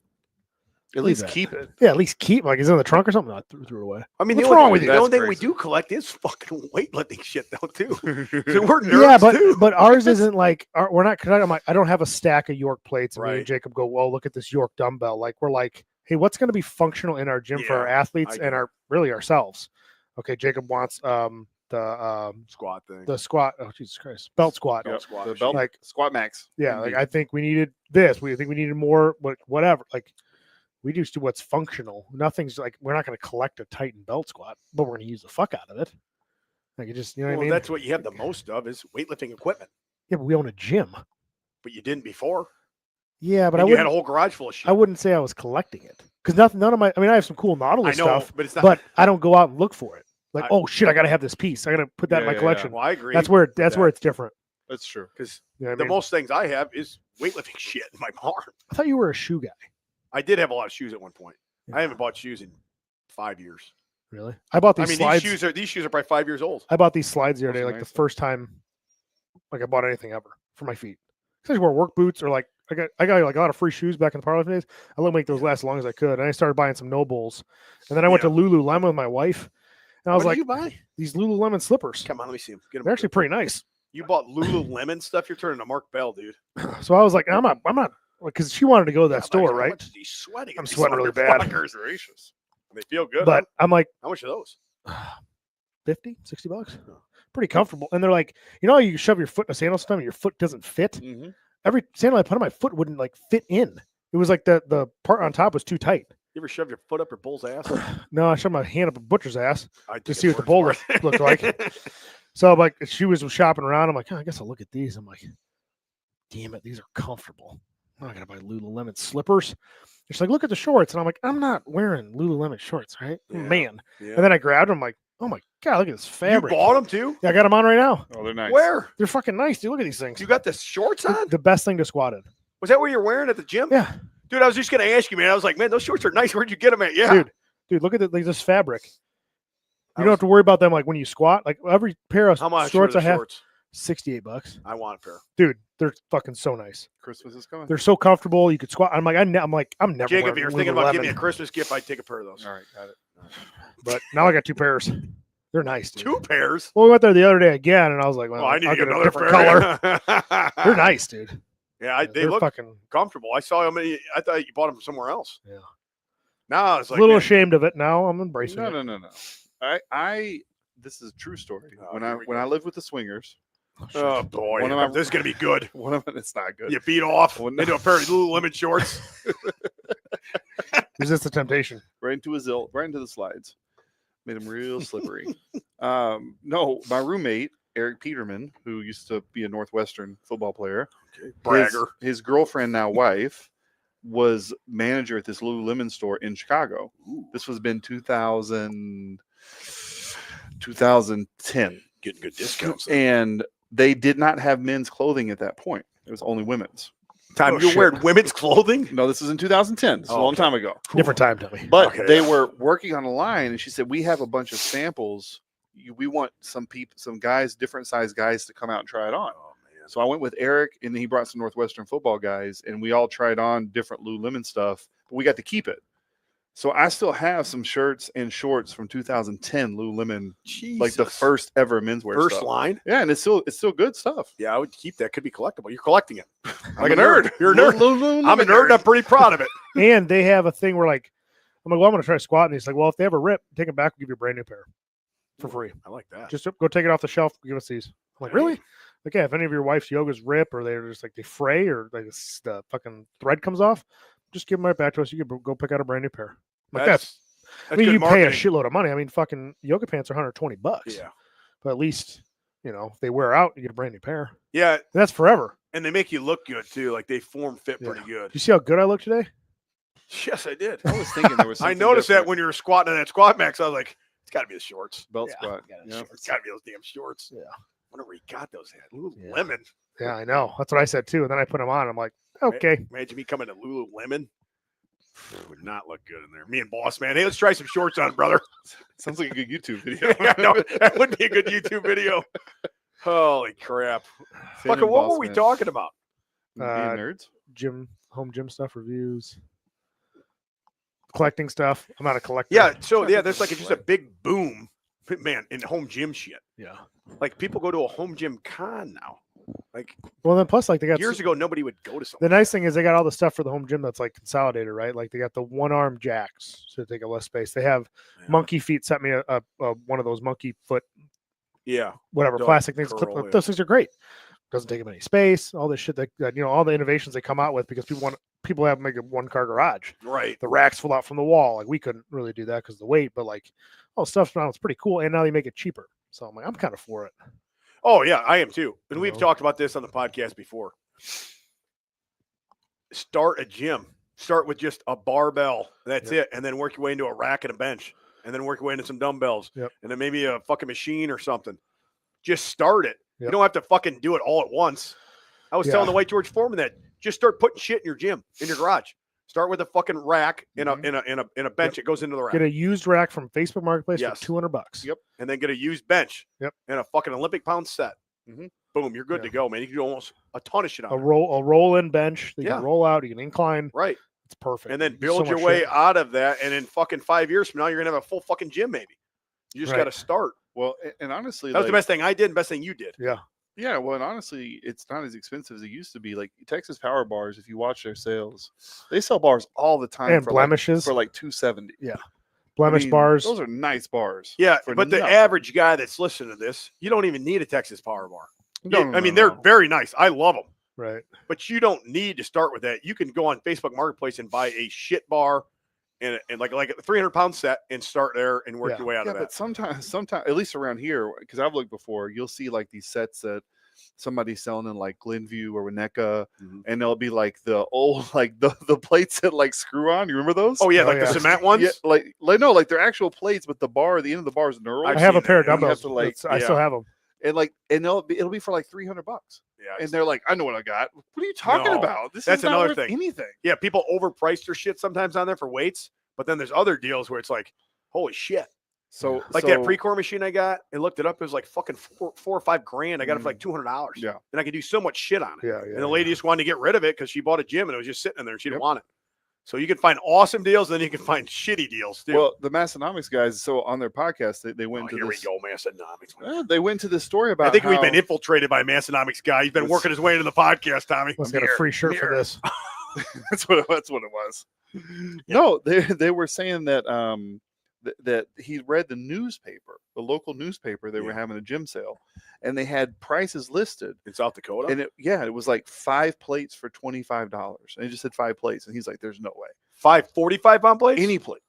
At Leave least that. keep it. Yeah, at least keep like is it in the trunk or something. No, I threw it away. I mean, What's the only, wrong with the you? only That's thing we crazy. do collect is fucking weightlifting shit, though, too. So we're nerds, Yeah, too. but ours isn't like we're not. Cause I'm like, I don't have a stack of York plates. And me Right. and Jacob go, well, look at this York dumbbell. Like we're like, hey, what's going to be functional in our gym for our Yeah, athletes I get and our really ourselves? Okay, Jacob wants Squat thing. the squat. Oh Jesus Christ, belt squat. Belt squat The machine. belt, Like squat max. yeah, like Indeed. I think we needed this. We think we needed more. Whatever. Like we just do what's functional. Nothing's like we're not going to collect a Titan belt squat, but we're going to use the fuck out of it. Like it just you know Well, what I mean? that's what you have the most of is weightlifting equipment, Yeah, but we own a gym. but you didn't before. Yeah, but And I you had a wouldn't. whole garage full of shit. I wouldn't say I was collecting it. because none of my. I mean, I have some cool Nautilus I know, stuff, but it's not. but I don't go out and look for it. Like, I- oh shit, I gotta have this piece. I gotta put that in Yeah, my yeah, yeah. collection. well, I agree. That's where that. it's different. That's true. because You know what I the mean? most things I have is weightlifting shit in my barn. I thought you were a shoe guy. I did have a lot of shoes at one point. Yeah. I haven't bought shoes in 5 years. Really? I bought I these mean, slides. these shoes are probably 5 years old. I bought these slides the other Those day, are like nice. the first time, like I bought anything ever for my feet. I wore work boots or like I got like a lot of free shoes back in the parlor days. I let make those last as long as I could, and I started buying some No Bulls, and then I went to Lululemon with my wife, and I was What like, did you buy? these Lululemon slippers. Come on, let me see them. Get them. They're actually pretty nice. You bought Lululemon stuff. You're turning to Mark Bell, dude. So I was like, I'm not, because she wanted to go to that Yeah, store, how right? much is he sweating? I'm These sweating really bad. motherfuckers. Gracious. They feel good. But I'm like, how much are those? 50, 60 bucks. Pretty comfortable. And they're like, you know, how you shove your foot in a sandal sometimes and your foot doesn't fit. Mm-hmm. Every sandal I put on my foot wouldn't like fit in. It was like the part on top was too tight. You ever shoved your foot up your bull's ass? No, I shoved my hand up a butcher's ass. I To take see his what the word bowl for it. looked like. So I'm like, she was shopping around. I'm like, oh, I guess I'll look at these. I'm like, damn it, these are comfortable. I'm not gonna buy Lululemon slippers. She's like, look at the shorts, and I'm like, I'm not wearing Lululemon shorts, right? Yeah. Man. Yeah. And then I grabbed them. I'm like, oh my god, look at this You fabric. bought them too? Yeah, I got them on right now. Oh, they're nice. Where? They're fucking nice, dude. Look at these things. You got the shorts on? The best thing to squat in. Was that what you're wearing at the gym? Yeah, Dude, I was just gonna ask you, man. I was like, man, those shorts are nice. Where'd you get them at? Yeah. dude, look at this fabric. I You don't was- have to worry about them like when you squat. Like every pair of How much shorts are I the have, shorts? $68. I want a pair. Dude, they're fucking so nice. Christmas is coming. They're so comfortable. You could squat. I'm like, I'm never. Jacob, if wearing you're thinking about giving me a Lululemon. Christmas gift, I'd take a pair of those. All right, got it. But now I got two pairs. They're nice, dude. Two pairs. Well, we went there the other day again, and I was like, well, Oh, I need I'll to get get a another different pair. color. They're nice, dude. Yeah, they They're look fucking. comfortable. I saw them. I thought you bought them from somewhere else. Yeah. Now I was A like, little man, ashamed of it. Now I'm embracing No, it. no. This is a true story. Oh, when here we I go. lived with the swingers, oh boy, One of my- this is gonna be good. one of them, it's not good. You beat off Well, into a pair of Lululemon shorts. Resist the temptation. Right into right into the slides. Made them real slippery. No, my roommate, Eric Peterman, who used to be a Northwestern football player, Bragger. his girlfriend, now wife, was manager at this Lululemon store in Chicago. This was been 2010. Getting good discounts. And they did not have men's clothing at that point. It was only women's. Time Oh, you're shit. wearing women's clothing? No, this is in 2010. This is a Oh, long okay. time ago. Different time, Tommy. But Okay. they were working on a line, and she said, "We have a bunch of samples. We want some guys, different size guys, to come out and try it on." Oh man. So I went with Eric, and he brought some Northwestern football guys, and we all tried on different Lululemon stuff. But we got to keep it. So I still have some shirts and shorts from 2010 Lululemon, like the Jesus. first ever menswear First stuff. line. Yeah, and it's still good stuff. Yeah, I would keep that. Could be collectible. You're collecting it. I'm Like a nerd. You're a nerd. Lululemon I'm a nerd. And I'm pretty proud of it. And they have a thing where like, I'm like, well, I'm gonna try squat, and he's like, well, if they have a rip, take them back. We'll give you a brand new pair for free. I like that. Just go take it off the shelf. Give us these. I'm like, really? Like, yeah. If any of your wife's yogas rip or they're just like they fray or like the fucking thread comes off, just give them right back to us. You can go pick out a brand new pair. I'm like, that's I mean, good you pay a marketing. shitload of money. I mean, fucking yoga pants are $120. Yeah. But at least, you know, if they wear out, you get a brand new pair. Yeah. And that's forever. And they make you look good too. Like they form fit Yeah. pretty good. You see how good I look today? Yes, I did. I was thinking there was. I something noticed that different. when you were squatting on that squat max. I was like, it's got to be the shorts. belt Yeah. squat. Gotta Yeah. It's got to be those damn shorts. Yeah. Wonder where he got those at. Yeah. Lululemon. Yeah, I know. That's what I said too. And then I put them on. I'm like, okay. Imagine me coming to Lululemon. Would not look good in there. Me and Boss Man. Hey, let's try some shorts on, brother. Sounds like a good YouTube video. Yeah, no, that would be a good YouTube video. Holy crap. Finn Fucking, and what Boss were we Man. talking about? Being Uh, nerds. Home gym stuff, reviews, collecting stuff. I'm not a collector. Yeah, so yeah, there's like just a big boom, man, in home gym shit. Yeah. Like people go to a home gym con now. Like Well, then plus, like, they got years ago, nobody would go to the something. nice thing is they got all the stuff for the home gym that's like consolidated, right? Like they got the one arm jacks to take up less space. They have Yeah. monkey feet. Sent me a one of those monkey foot, Yeah, whatever Dog plastic things. curl, Clip, yeah. those things are great. Doesn't take up any space. All this shit that you know, all the innovations they come out with because people have to make a one car garage. right. The racks fall out from the wall. Like we couldn't really do that because of the weight, but like, oh, stuff's now it's pretty cool. And now they make it cheaper. So I'm like, I'm kind of for it. Oh yeah, I am too. And You we've know? talked about this on the podcast before. Start a gym. Start with just a barbell. That's it. And then work your way into a rack and a bench. And then work your way into some dumbbells. Yep. And then maybe a fucking machine or something. Just start it. You Yep. don't have to fucking do it all at once. I was telling the White George Foreman that just start putting shit in your gym, in your garage. Start with a fucking rack in a bench. It goes into the rack. Get a used rack from Facebook Marketplace Yes. for $200. Yep. And then get a used bench. Yep. And a fucking Olympic pound set. Mhm. Boom, you're good to go, man. You can do almost a ton of shit on A it. roll in bench. You Yeah. can roll out. You can incline. Right. It's perfect. And then There's build so your much way shit. out of that. And in fucking 5 years from now, you're going to have a full fucking gym, maybe. You just Right. got to start. Well, and honestly, That was the like- best thing I did and best thing you did. Yeah, well, and honestly, it's not as expensive as it used to be. Like Texas Power Bars, if you watch their sales, they sell bars all the time And for blemishes. like $270. Blemish bars. Those are nice bars. Yeah, for but the nothing. average guy that's listening to this, you don't even need a Texas Power Bar. No, I mean, they're very nice. I love them. Right. But you don't need to start with that. You can go on Facebook Marketplace and buy a shit bar and like a 300-pound set and start there and work Yeah. your way out Yeah, of but that. sometimes, at least around here, because I've looked before, you'll see like these sets that somebody's selling in like Glenview or Winnetka, Mhm. and they'll be like the old like the plates that like screw on. You remember those? Oh yeah, Oh, like yeah. the cement ones. Yeah, like they're actual plates, but the end of the bar is knurled. I've I have a seen pair of that, yeah. You have dumbbells. to, like, I still have them. and it'll be for like $300. Yeah, And they're like, I know what I got. What are you talking No, about? This that's is not another worth thing. anything. yeah, people overprice their shit sometimes on there for weights, but then there's other deals where it's like, holy shit. So Like that Precor machine I got, I looked it up. It was like fucking $4 or $5 grand. I got it for like $200. Yeah. And I could do so much shit on it. Yeah. And the lady just wanted to get rid of it because she bought a gym and it was just sitting in there and she didn't Yep. want it. So you can find awesome deals, and then you can find shitty deals too. Well, the Massonomics guys, so on their podcast, they went to here this. we go, Massonomics. They went to this story about. I think we've how- been infiltrated by Massonomics guy. He's been Let's- working his way into the podcast, Tommy. Let's get a free shirt for this. That's what it was. No, they were saying that that he read the newspaper, the local newspaper. They were Yeah. having a gym sale, and they had prices listed. In South Dakota. And it was like 5 plates for $25, and he just said 5 plates, and he's like, "There's no way." 5 45-pound plates? Any plate.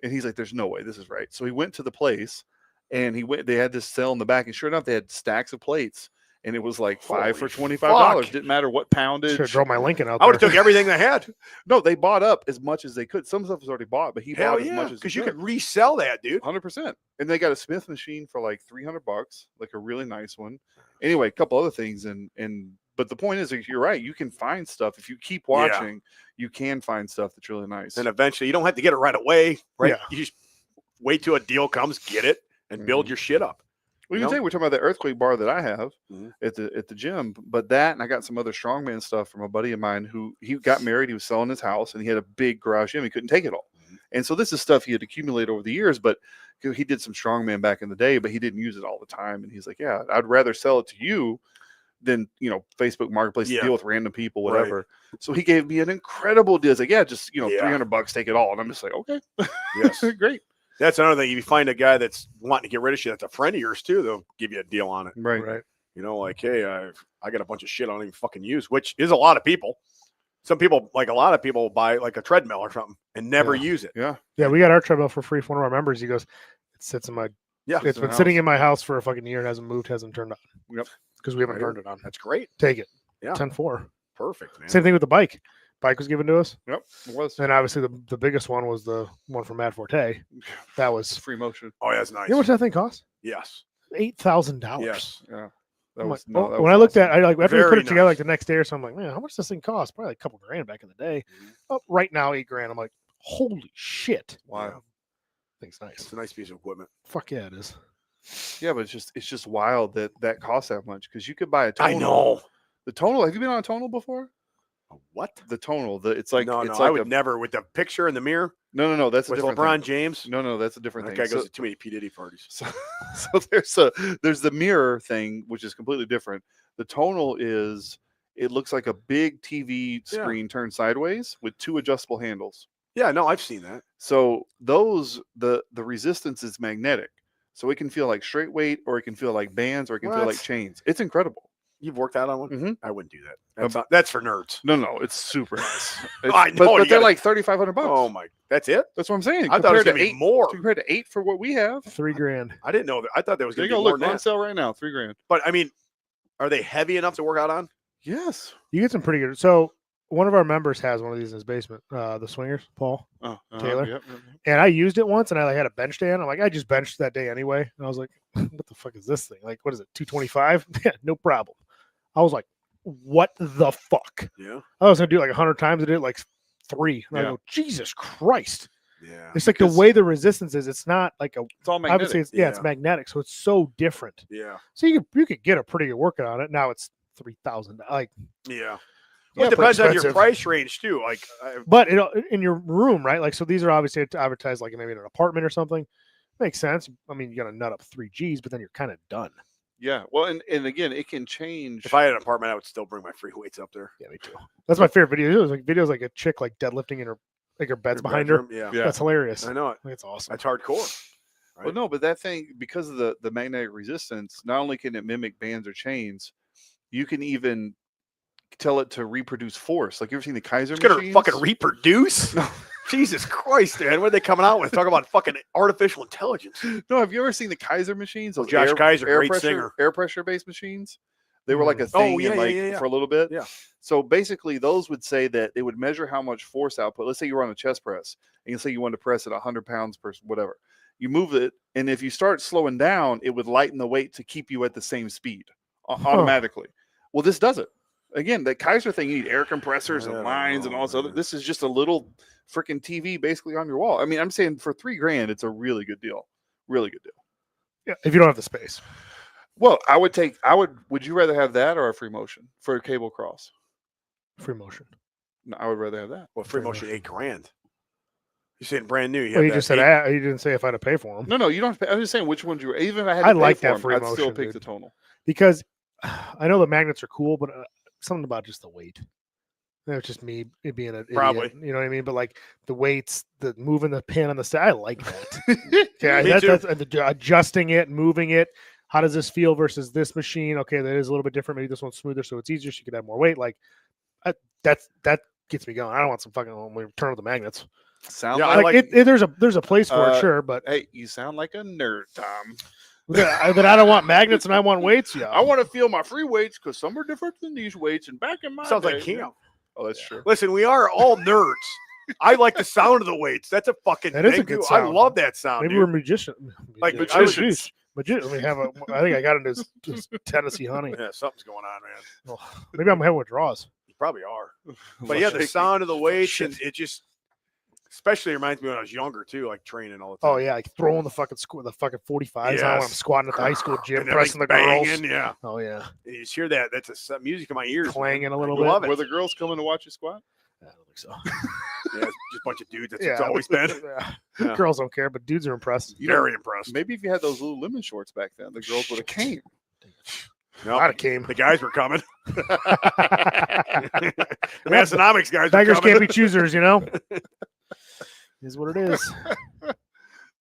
And he's like, "There's no way this is right." So he went to the place, and they had this sale in the back, and sure enough, they had stacks of plates, and it was like 5 for Holy $25. fuck. Didn't matter what poundage. Should have drove my Lincoln out I would there. have took everything they had. No, they bought up as much as they could. Some stuff was already bought, but he Hell bought as yeah, much as because he you could resell that, dude. 100%. And they got a Smith machine for like $300, like a really nice one. Anyway, a couple other things, but the point is, like, you're right. You can find stuff if you keep Yeah. watching. You can find stuff that's really nice. And eventually, you don't have to get it right away, right? Yeah. You just wait till a deal comes, get it, and build Mhm. your shit up. We you can know? tell you we're talking about the earthquake bar that I have Mhm. at the gym, but that, and I got some other strongman stuff from a buddy of mine who he got married. He was selling his house, and he had a big garage gym. He couldn't take it all, and so this is stuff he had accumulated over the years. But he did some strongman back in the day, but he didn't use it all the time. And he's like, "Yeah, I'd rather sell it to you than Facebook Marketplace to Yeah. deal with random people, Right. whatever." So he gave me an incredible deal. He's like, "Yeah, just Yeah. $300, take it all." And I'm just like, "Okay, Yes. great." That's another thing. If you find a guy that's wanting to get rid of shit, that's a friend of yours too, they'll give you a deal on it. Right. Right. You know, like, hey, I got a bunch of shit I don't even fucking use, which is a lot of people. Some people, like a lot of people, buy like a treadmill or something and never use it. Yeah. Yeah, we got our treadmill for free from one of our members. He goes, it sits in my. Yeah, It's in been the sitting house. in my house for a fucking year and hasn't moved, hasn't turned on. Yep. Because we haven't Right. turned it on. that's great. Take it. Yeah. 10-4. Perfect, man. Same thing with the bike. Bike was given to us. Yep. It was. And obviously the biggest one was the one from Matt Forte. That was. Free motion. Oh, yeah, that's nice. You know how much that thing cost? Yes. $8,000. Yes. Yeah. I'm like, That was when I looked awesome. at, after we Very put it together nice. like the next day or something, I'm like, man, how much does this thing cost? Probably like a couple grand back in the day. Oh, right now, $8,000. I'm like, holy shit! Wow. Thing's nice. It's a nice piece of equipment. Fuck yeah, it is. Yeah, but it's just wild that costs that much because you could buy a tonal. I know. The tonal. Have you been on a tonal before? What? The tonal. It's like no, it's I like would never with the picture in the mirror no. That's a with different LeBron thing. James. No, that's a different That thing. guy goes So, to too many P Diddy parties. so there's the mirror thing, which is completely different. The tonal is it looks like a big TV Yeah. screen turned sideways with 2 adjustable handles. Yeah, no, I've seen that. So those the resistance is magnetic. So it can feel like straight weight, or it can feel like bands, or it can feel like What? chains. It's incredible. You've worked out on one? Mhm. I wouldn't do that. That's for nerds. No, it's super nice. It's- I know, but you they're gotta- like $3,500. Oh my, that's it? That's what I'm saying. I thought it was Compared to gonna be 8 more. compared to 8 for what we have. $3,000. I didn't know that. I thought that was There going you to go. be more Look than on that. sale right now. $3,000. But I mean, are they heavy enough to work out on? Yes. You get some pretty good. So one of our members has one of these in his basement. The swingers, Paul. Oh, Taylor? Yep, yep. And I used it once, and I had a bench stand. I'm like, I just benched that day anyway. And I was like, what the fuck is this thing? Like, what is it? 225? Yeah, no problem. I was like, what the fuck? Yeah. I was gonna do it like 100 times. I did it like 3. And I Yeah. go, Jesus Christ! Yeah. It's like the Because- way the resistance is. It's not like a. It's all I would magnetic. say it's, yeah, it's Yeah. magnetic, so it's so different. Yeah. So you could get a pretty good workout on it. Now it's $3,000. Like, Yeah. yeah, Well, it but depends on your expensive. price range too. Like, But in your room, right? Like, so these are obviously advertised like maybe in an apartment or something. Makes sense. I mean, you got to nut up 3 G's, but then you're kind of done. Yeah. Well, and again, it can change. if I had an apartment, I would still bring my free weights up there. Yeah, me too. That's my favorite video. It was like videos like a chick like deadlifting in her like her bed's Your behind her. bedroom, Yeah. That's hilarious. I know it. That's awesome. That's hardcore. Well, no, but that thing, because of the magnetic resistance, not only can it mimic bands or chains, you can even tell it to reproduce force. Like, you ever seen the Kaiser It's gonna machines? fucking reproduce. Jesus Christ, man! What are they coming out with? Talk about fucking artificial intelligence. No, have you ever seen the Kaiser machines? Those Josh Kaiser, great pressure, singer. air pressure based machines. They were like a Oh, thing yeah, in, yeah, like yeah. for a little bit. Yeah. So basically, those would say that it would measure how much force output. Let's say you were on a chest press, and you say you wanted to press at 100 pounds per whatever. You move it, and if you start slowing down, it would lighten the weight to keep you at the same speed automatically. Well, this does it. Again, the Kaiser thing, you need air compressors I and don't lines and know, all this other. man. This is just a little freaking TV basically on your wall. I mean, I'm saying for $3,000, it's a really good deal. Really good deal. Yeah, if you don't have the space. Well, would you rather have that or a free motion for a cable cross? Free motion. No, I would rather have that. Well, free motion $8,000. You're saying brand new. Well, you just said you didn't say if I had to pay for them No, you don't have to pay. I'm just saying which ones you even if I had I to pay like for that them, free I'd still motion, pick dude. the tonal. because I know the magnets are cool, but something about just the weight. That's just me being an Probably. idiot, you know what I mean? But like the weights, the moving the pin on the side, I like that. Yeah, Me too. that's adjusting it, moving it. How does this feel versus this machine? Okay, that is a little bit different. Maybe this one's smoother, so it's easier. So you could have more weight. Like that gets me going. I don't want some fucking when we turn with the magnets. Sound Yeah, I like, Like, there's a place for it, sure, but hey, you sound like a nerd, Tom. that I don't want magnets and I want weights. Yeah, I want to feel my free weights because some are different than these weights. And back in my Sounds like day, Cam. Oh, that's true. Listen, we are all nerds. I like the sound of the weights. That's a fucking That is a thing, good dude. sound. I love that sound. maybe dude. we're magicians. Like I was- magicians. Magician. We have a. I think I got into this Tennessee honey. Yeah, something's going on, man. Well, maybe I'm having withdrawals. You probably are. But yeah, the sound of the weights, and it just, especially reminds me when I was younger too, like training all the time. Oh yeah, like throwing the fucking 45s on when I'm Yes. squatting at the high school gym, And they're, pressing like, the girls. banging, yeah. Oh yeah, And you just hear that. That's a music in my ears. man. clanging a little I bit. love it. Were the girls coming to watch you squat? I don't think so. Yeah, it's just a bunch of dudes. That's Yeah, it's always been. Yeah. Yeah. Girls don't care, but dudes are impressed. Very impressed. Maybe if you had those Lululemon shorts back then, the girls would have came. No, I'd have came. the guys were coming. The Massonomics guys were Beggars coming. can't be choosers, you know. Is what it is.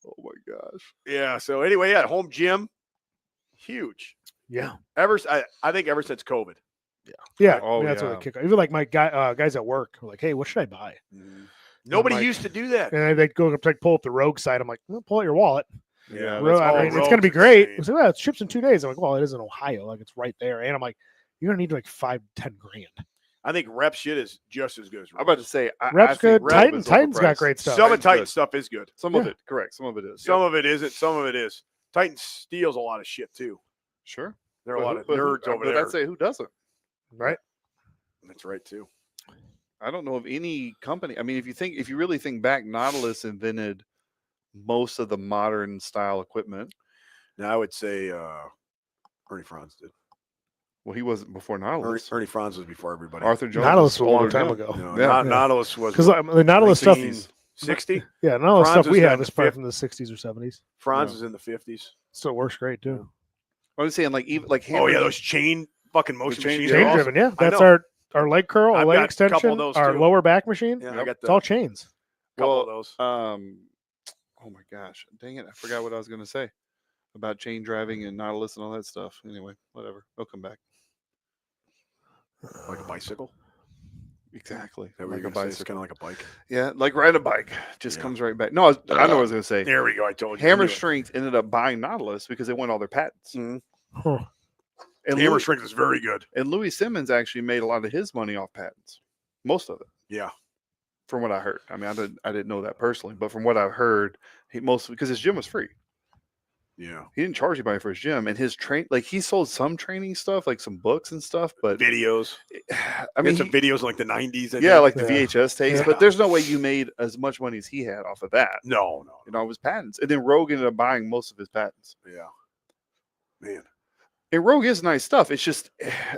Oh my gosh. Yeah. So anyway, yeah, home gym, huge. Yeah, I think ever since COVID. yeah. Oh, That's what yeah. they kick off. Even like my guys at work were like, "Hey, what should I buy?" Nobody like- used to do that. And they'd go like pull up the Rogue site. I'm like, well, "Pull out your wallet." Yeah, Well, that's I all mean, it's Rogues going to be are great. insane. I said, well, it ships in 2 days. I'm like, well, it is in Ohio. Like, it's right there. And I'm like, you're going to need like 5-10 grand. I think rep shit is just as good as I'm about to say, I Rep's think good. Rep is Titan's got overpriced. great stuff. Some of Titan's Titan good. stuff is good. Some of Yeah. it, correct. Some of it is. Some Yep. of it isn't. Some of it is. Titan steals a lot of shit too. Sure. There are a But lot who- of but who- nerds over but there. I'd say who doesn't? Right? That's right too. I don't know of any company. I mean, if you really think back, Nautilus invented most of the modern style equipment. Now I would say Ernie Franz did. Well, he wasn't before Nautilus. Ernie Franz was before everybody. Arthur Jones. Nautilus was a long older time than him. ago. No, Yeah. Nautilus was Because the Nautilus stuff, 60. yeah, Nautilus Franz stuff we was have in is the probably fifth- from the 60s or 70s. Franz Yeah. is in the 50s. So it works great too. I'm saying like even like Oh yeah, Hammer- those chain fucking motion chain- machines. yeah, are Chain awesome. driven, yeah. I That's know. our leg curl, our I've leg got a couple of extension, those, our too. lower back machine. Yeah, I Yep. got It's the all chains. couple Well, of those. oh my gosh, dang it! I forgot what I was going to say about chain driving and Nautilus and all that stuff. Anyway, whatever. They'll come back. Like a bicycle. Exactly. That Like a It's bicycle. kind of like a bike. Yeah, like riding a bike. Just Yeah. comes right back. No, I know what I was going to say. There we go. I told you. Hammer I knew it. Strength ended up buying Nautilus because they won all their patents. Mhm. Huh. And Hammer Louis, strength is very good. and Louis Simmons actually made a lot of his money off patents. Most of it. Yeah. From what I heard. I mean, I didn't know that personally, but from what I've heard, because his gym was free. Yeah. He didn't charge anybody for his gym, and his he sold some training stuff, like some books and stuff. But Videos. I mean, some videos in like the 90s. I yeah, think. like the Yeah. VHS tapes. Yeah. But there's no way you made as much money as he had off of that. No. You know, his patents, and then Rogue ended up buying most of his patents. Yeah. Man. And Rogue is nice stuff. It's just,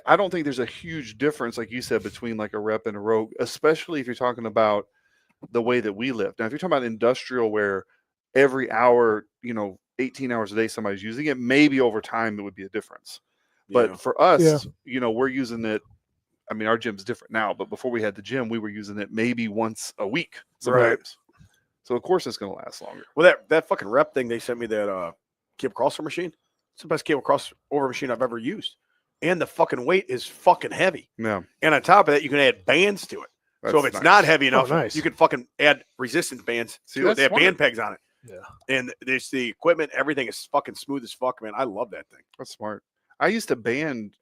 I don't think there's a huge difference, like you said, between like a Rep and a Rogue, especially if you're talking about the way that we live. Now, if you're talking about industrial, where every hour, 18 hours a day somebody's using it, maybe over time it would be a difference. But Yeah. for us, Yeah. we're using it. I mean, our gym's different now, but before we had the gym, we were using it maybe once a week sometimes. Right. So of course it's going to last longer. Well, that fucking Rep thing, they sent me that cable crossover machine. It's the best cable crossover machine I've ever used. And the fucking weight is fucking heavy. Yeah. And on top of that, you can add bands to it. So if That's it's nice. not heavy enough, nice. you can fucking add resistance bands. See, to it. that's They have smart. band pegs on it. Yeah. And there's the equipment, everything is fucking smooth as fuck, man. I love that thing. That's smart. I used to band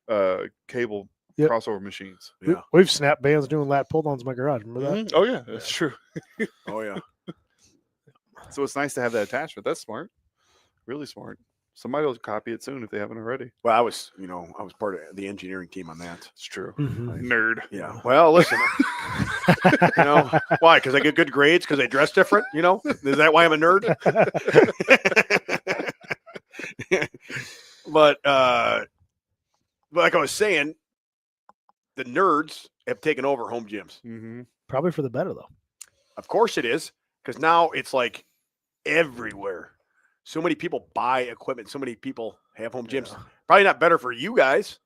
cable Yep. crossover machines. Yeah. We've snapped bands doing lat pull-downs in my garage. Remember that? Oh yeah, that's true. Oh yeah. So it's nice to have that attachment. That's smart. Really smart. Somebody will copy it soon if they haven't already. Well, I was part of the engineering team on that. It's true. Mhm. Nerd. Yeah. Well, listen, why? Because I get good grades because I dress different. Is that why I'm a nerd? But like I was saying, the nerds have taken over home gyms. Mm-hmm. Probably for the better though. Of course it is, because now it's like everywhere. So many people buy equipment. So many people have home gyms. Yeah. Probably not better for you guys.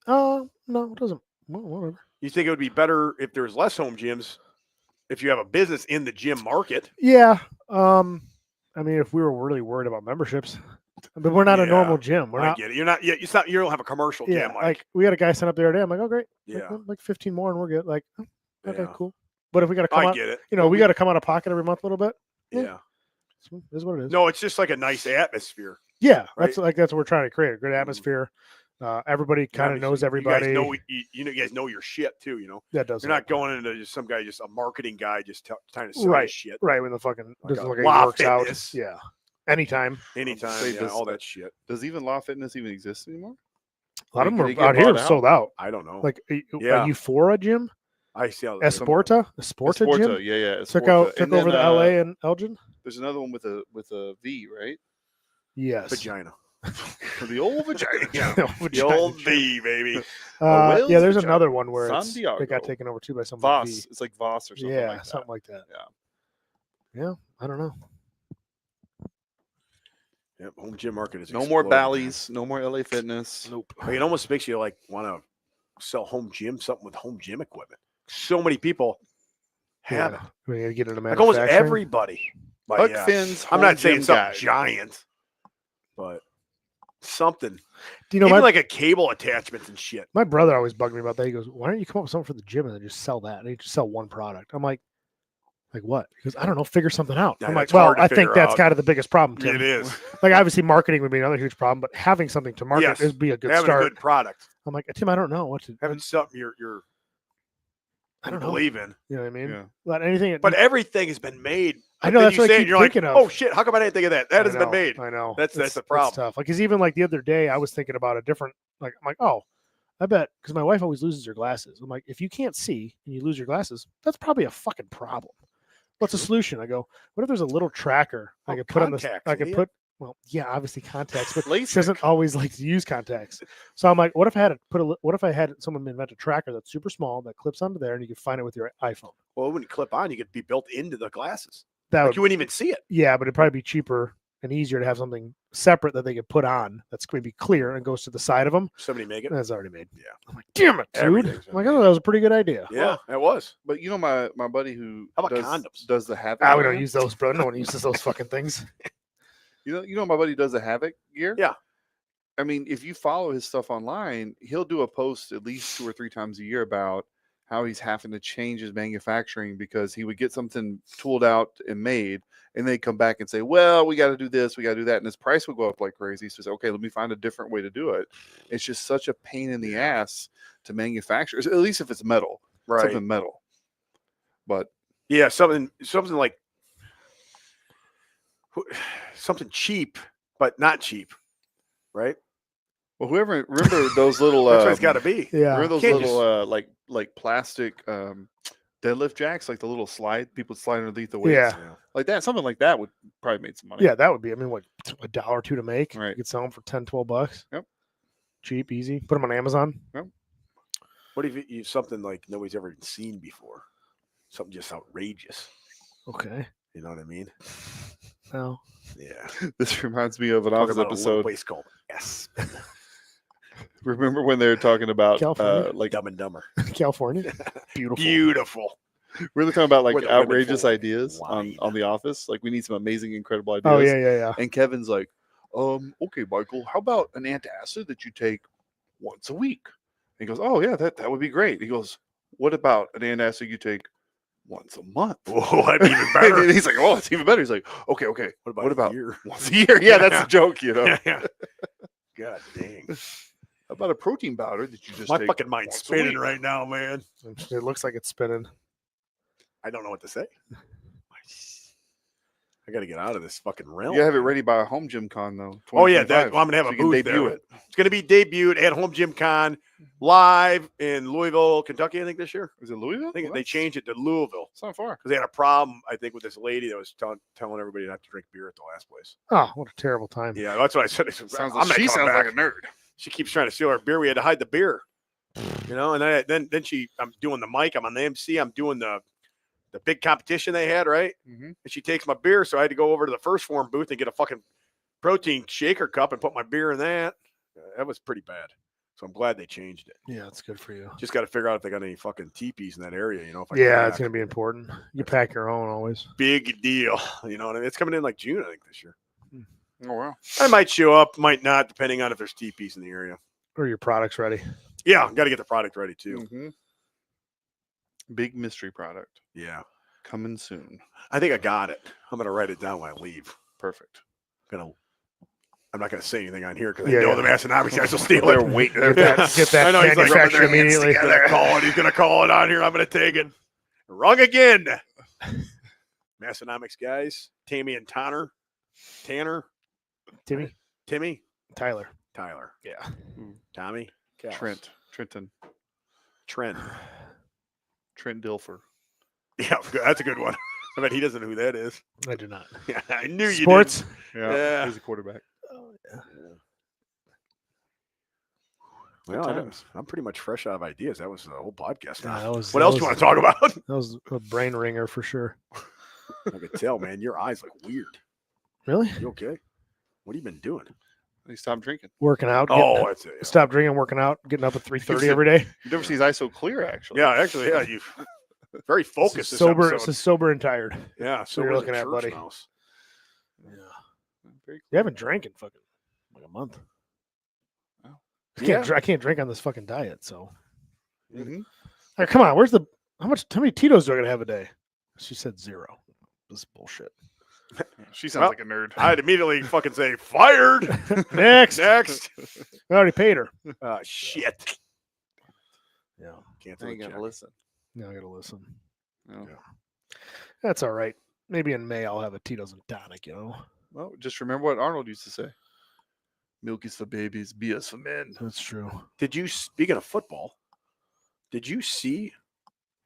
No, it doesn't. Well, whatever. You think it would be better if there's less home gyms, if you have a business in the gym market? Yeah. I mean, if we were really worried about memberships, but we're not a Yeah, normal gym. We're I not. get it. You're not. Yeah, it's not. You don't have a commercial Yeah, gym. like we had a guy sign up the other day. I'm like, oh great. yeah, Like 15 more and we're good. Like, okay, Yeah. cool. But if we got to come I out, get it. we got to come out of pocket every month a little bit. Yeah. This is what it is. No, it's just like a nice atmosphere. Yeah, Right. that's what we're trying to create. A good atmosphere. Everybody kind of knows everybody. You guys know your shit too. That does. You're not going into just some guy, just a marketing guy, just trying to sell Right. his shit right when the fucking Like doesn't a look like Law it works Fitness. out. Yeah, anytime. anytime. Say Yeah, this- all that shit. Does even Law Fitness even exist anymore? A lot of Did them it are get out here bought out? sold out. I don't know. Like Yeah. a Euphora gym, I see how Esporta gym yeah. took Esporta. took And over then, the LA and Elgin. There's another one with a V, right? Yes, vagina. The old vagina. Yeah. The The old V, baby. Wales yeah, there's vagina. another one where San it Diego. got taken over too by some Voss. It's like Voss or something Yeah, like that. something like that. Yeah. Yeah, I don't know. Yep, home gym market is No more exploding, man. Bally's. No more LA Fitness. Nope. Like, it almost makes you like want to sell home gym, something with home gym equipment. So many people have it. We gotta get into Like almost manufacturing. everybody. But Huck yeah, Finn's. I'm Home not saying Gym something Guide. giant, but something. Do you know Even my like a cable attachment and shit. my brother always bugged me about that. He goes, "Why don't you come up with something for the gym and then just sell that? And you just sell one product." I'm like what? He goes, "I don't know. Figure something out." Yeah, I'm like, that's "Well, hard to I think figure that's out. kind of the biggest problem, Tim. It is. Like, obviously, marketing would be another huge problem, but having something to market Yes. would be a good Having start." a good product. I'm like, "Tim, I don't know what to. Having something you're I don't know. believe in. You know what I mean? Yeah. But anything. But everything has been made. I But know then that's you what say I it, keep and you're like, thinking of. oh shit, how come I didn't think of that? That I hasn't been know, made. I know. That's It's- the it's problem. tough. Like, because even like the other day, I was thinking about a different. Like, I'm like, oh, I bet because my wife always loses her glasses. I'm like, if you can't see and you lose your glasses, that's probably a fucking problem. What's the solution? I go, what if there's a little tracker I Oh, could put on the. contacts, I could idiot. put. Well, yeah, obviously contacts, but LASIK. she doesn't always like to use contacts. So I'm like, what if I had what if I had someone invent a tracker that's super small that clips onto there and you can find it with your iPhone? Well, when you clip on, you could be built into the glasses. That Like would, you wouldn't even see it. yeah, but it'd probably be cheaper and easier to have something separate that they could put on that's going to be clear and goes to the side of them. Somebody make it. That's already made. Yeah. I'm like, damn it, dude. Everything's I'm like, been oh, that was a pretty good idea. Yeah, it was. But you know my buddy who How about does, condoms? does the Havoc. Ah, we don't gear? use those, bro. No one uses those fucking things. You know my buddy does the Havoc gear. Yeah. I mean, if you follow his stuff online, he'll do a post at least 2 or 3 times a year about how he's having to change his manufacturing because he would get something tooled out and made, and they come back and say, "Well, we got to do this, we got to do that," and his price would go up like crazy. So he's like, "Okay, let me find a different way to do it." It's just such a pain in the ass to manufacture, at least if it's metal. Right. something metal. But Yeah, something like something cheap, but not cheap, right? well, whoever remember those little That's what it's got to be. Yeah. remember those Can't little like plastic deadlift jacks, like the little slide people slide underneath the weights, Yeah. like that. Something like that would probably make some money. Yeah, that would be. I mean, what, $1 or $2 to make? Right. You could sell them for $10-12. Yep. Cheap, easy. Put them on Amazon. What if you something like nobody's ever seen before? Something just outrageous. Okay. You know what I mean? No. Yeah. This reminds me of an Talk office about a little episode. place called S. Remember when they were talking about California? like Dumb and Dumber. California. Beautiful. Beautiful. we were talking about like Where the women outrageous for ideas wine. on the office. Like we need some amazing, incredible ideas. Oh yeah. And Kevin's like, okay, Michael, how about an antacid that you take once a week? And he goes, oh yeah, that would be great. He goes, what about an antacid you take once a month? Oh, that'd be even better. And he's like, oh, it's even better. He's like, okay, What what about a year? once a year? Yeah, that's a joke, you know. Yeah. God dang. How about a protein powder that you just My take fucking mind's once a spinning week? right now, man. It looks like it's spinning. I don't know what to say. I got to get out of this fucking realm. You have it ready by a home gym con though. Oh yeah, 2025, I'm gonna have so a you can booth debut there. it. It's gonna be debuted at Home Gym Con live in Louisville, Kentucky. I think this year. Is it Louisville? I think Well, they that's- changed it to Louisville It's not far. because they had a problem. I think with this lady that was telling everybody not to drink beer at the last place. Oh, what a terrible time. Yeah, that's what I said. Sounds I'm like, not she coming sounds back. like a nerd. She keeps trying to steal our beer. We had to hide the beer, you know. And then I'm doing the mic. I'm on the MC. I'm doing the big competition they had, right? Mm-hmm. And she takes my beer, so I had to go over to the First Form booth and get a fucking protein shaker cup and put my beer in that. That was pretty bad. So I'm glad they changed it. Yeah, it's good for you. Just got to figure out if they got any fucking teepees in that area, you know. If I Yeah, come it's back. gonna be important. You pack your own always. Big deal. You know what I mean? It's coming in like June, I think, this year. Oh wow. I might show up, might not, depending on if there's teepees in the area. Or your product's ready. Yeah, got to get the product ready too. Mm-hmm. Big mystery product Yeah. coming soon. I think I got it. I'm going to write it down when I leave. Perfect. I'm not going to say anything on here because Yeah, I know yeah. the Massonomics guys will steal They're it. waiting. Get that I know, he's like, manufactured rubbing their hands immediately. together. He's going to call it on here. I'm going to take it. Wrong again. Massonomics guys. Tammy and Tanner. Timmy, Timmy. Tyler. Tyler. Yeah. Tommy. Cass. Trenton. Trent. Trent Dilfer. Yeah, that's a good one. I bet he doesn't know who that is. I do not. Yeah, I knew you Sports. Yeah. He's a quarterback. Oh, yeah. did. Well, I'm pretty much fresh out of ideas. That was the whole podcast. Nah, Now. that was, What that else do you was- want to talk about? That was a brain ringer for sure. I could tell, man. Your eyes look weird. Really? You okay? What have you been doing? He stopped drinking. Working out. Oh, that's it. Stop drinking, working out, getting up at 3:30 every day. You never see his eyes so clear, actually. Yeah, actually, yeah. You very focused. This Sober, episode. it's sober and tired. Yeah, so you're sober as a looking at, church buddy. mouse. Yeah. Very You haven't drank in fucking like a month. Oh. Yeah. I can't drink on this fucking diet. So, Mhm. Like, come on, how many Tito's do I gotta have a day? She said 0. This is bullshit. She sounds Well, like a nerd. I'd immediately fucking say fired. Next, Next. I already paid her. Shit. Yeah, Cancel I the ain't check. gotta listen. now I gotta listen. No. Yeah. That's all right. Maybe in May I'll have a Tito's and tonic. You know, Well, just remember what Arnold used to say. Milk is for babies, beer is for men. that's true. Did you, speaking of football, did you see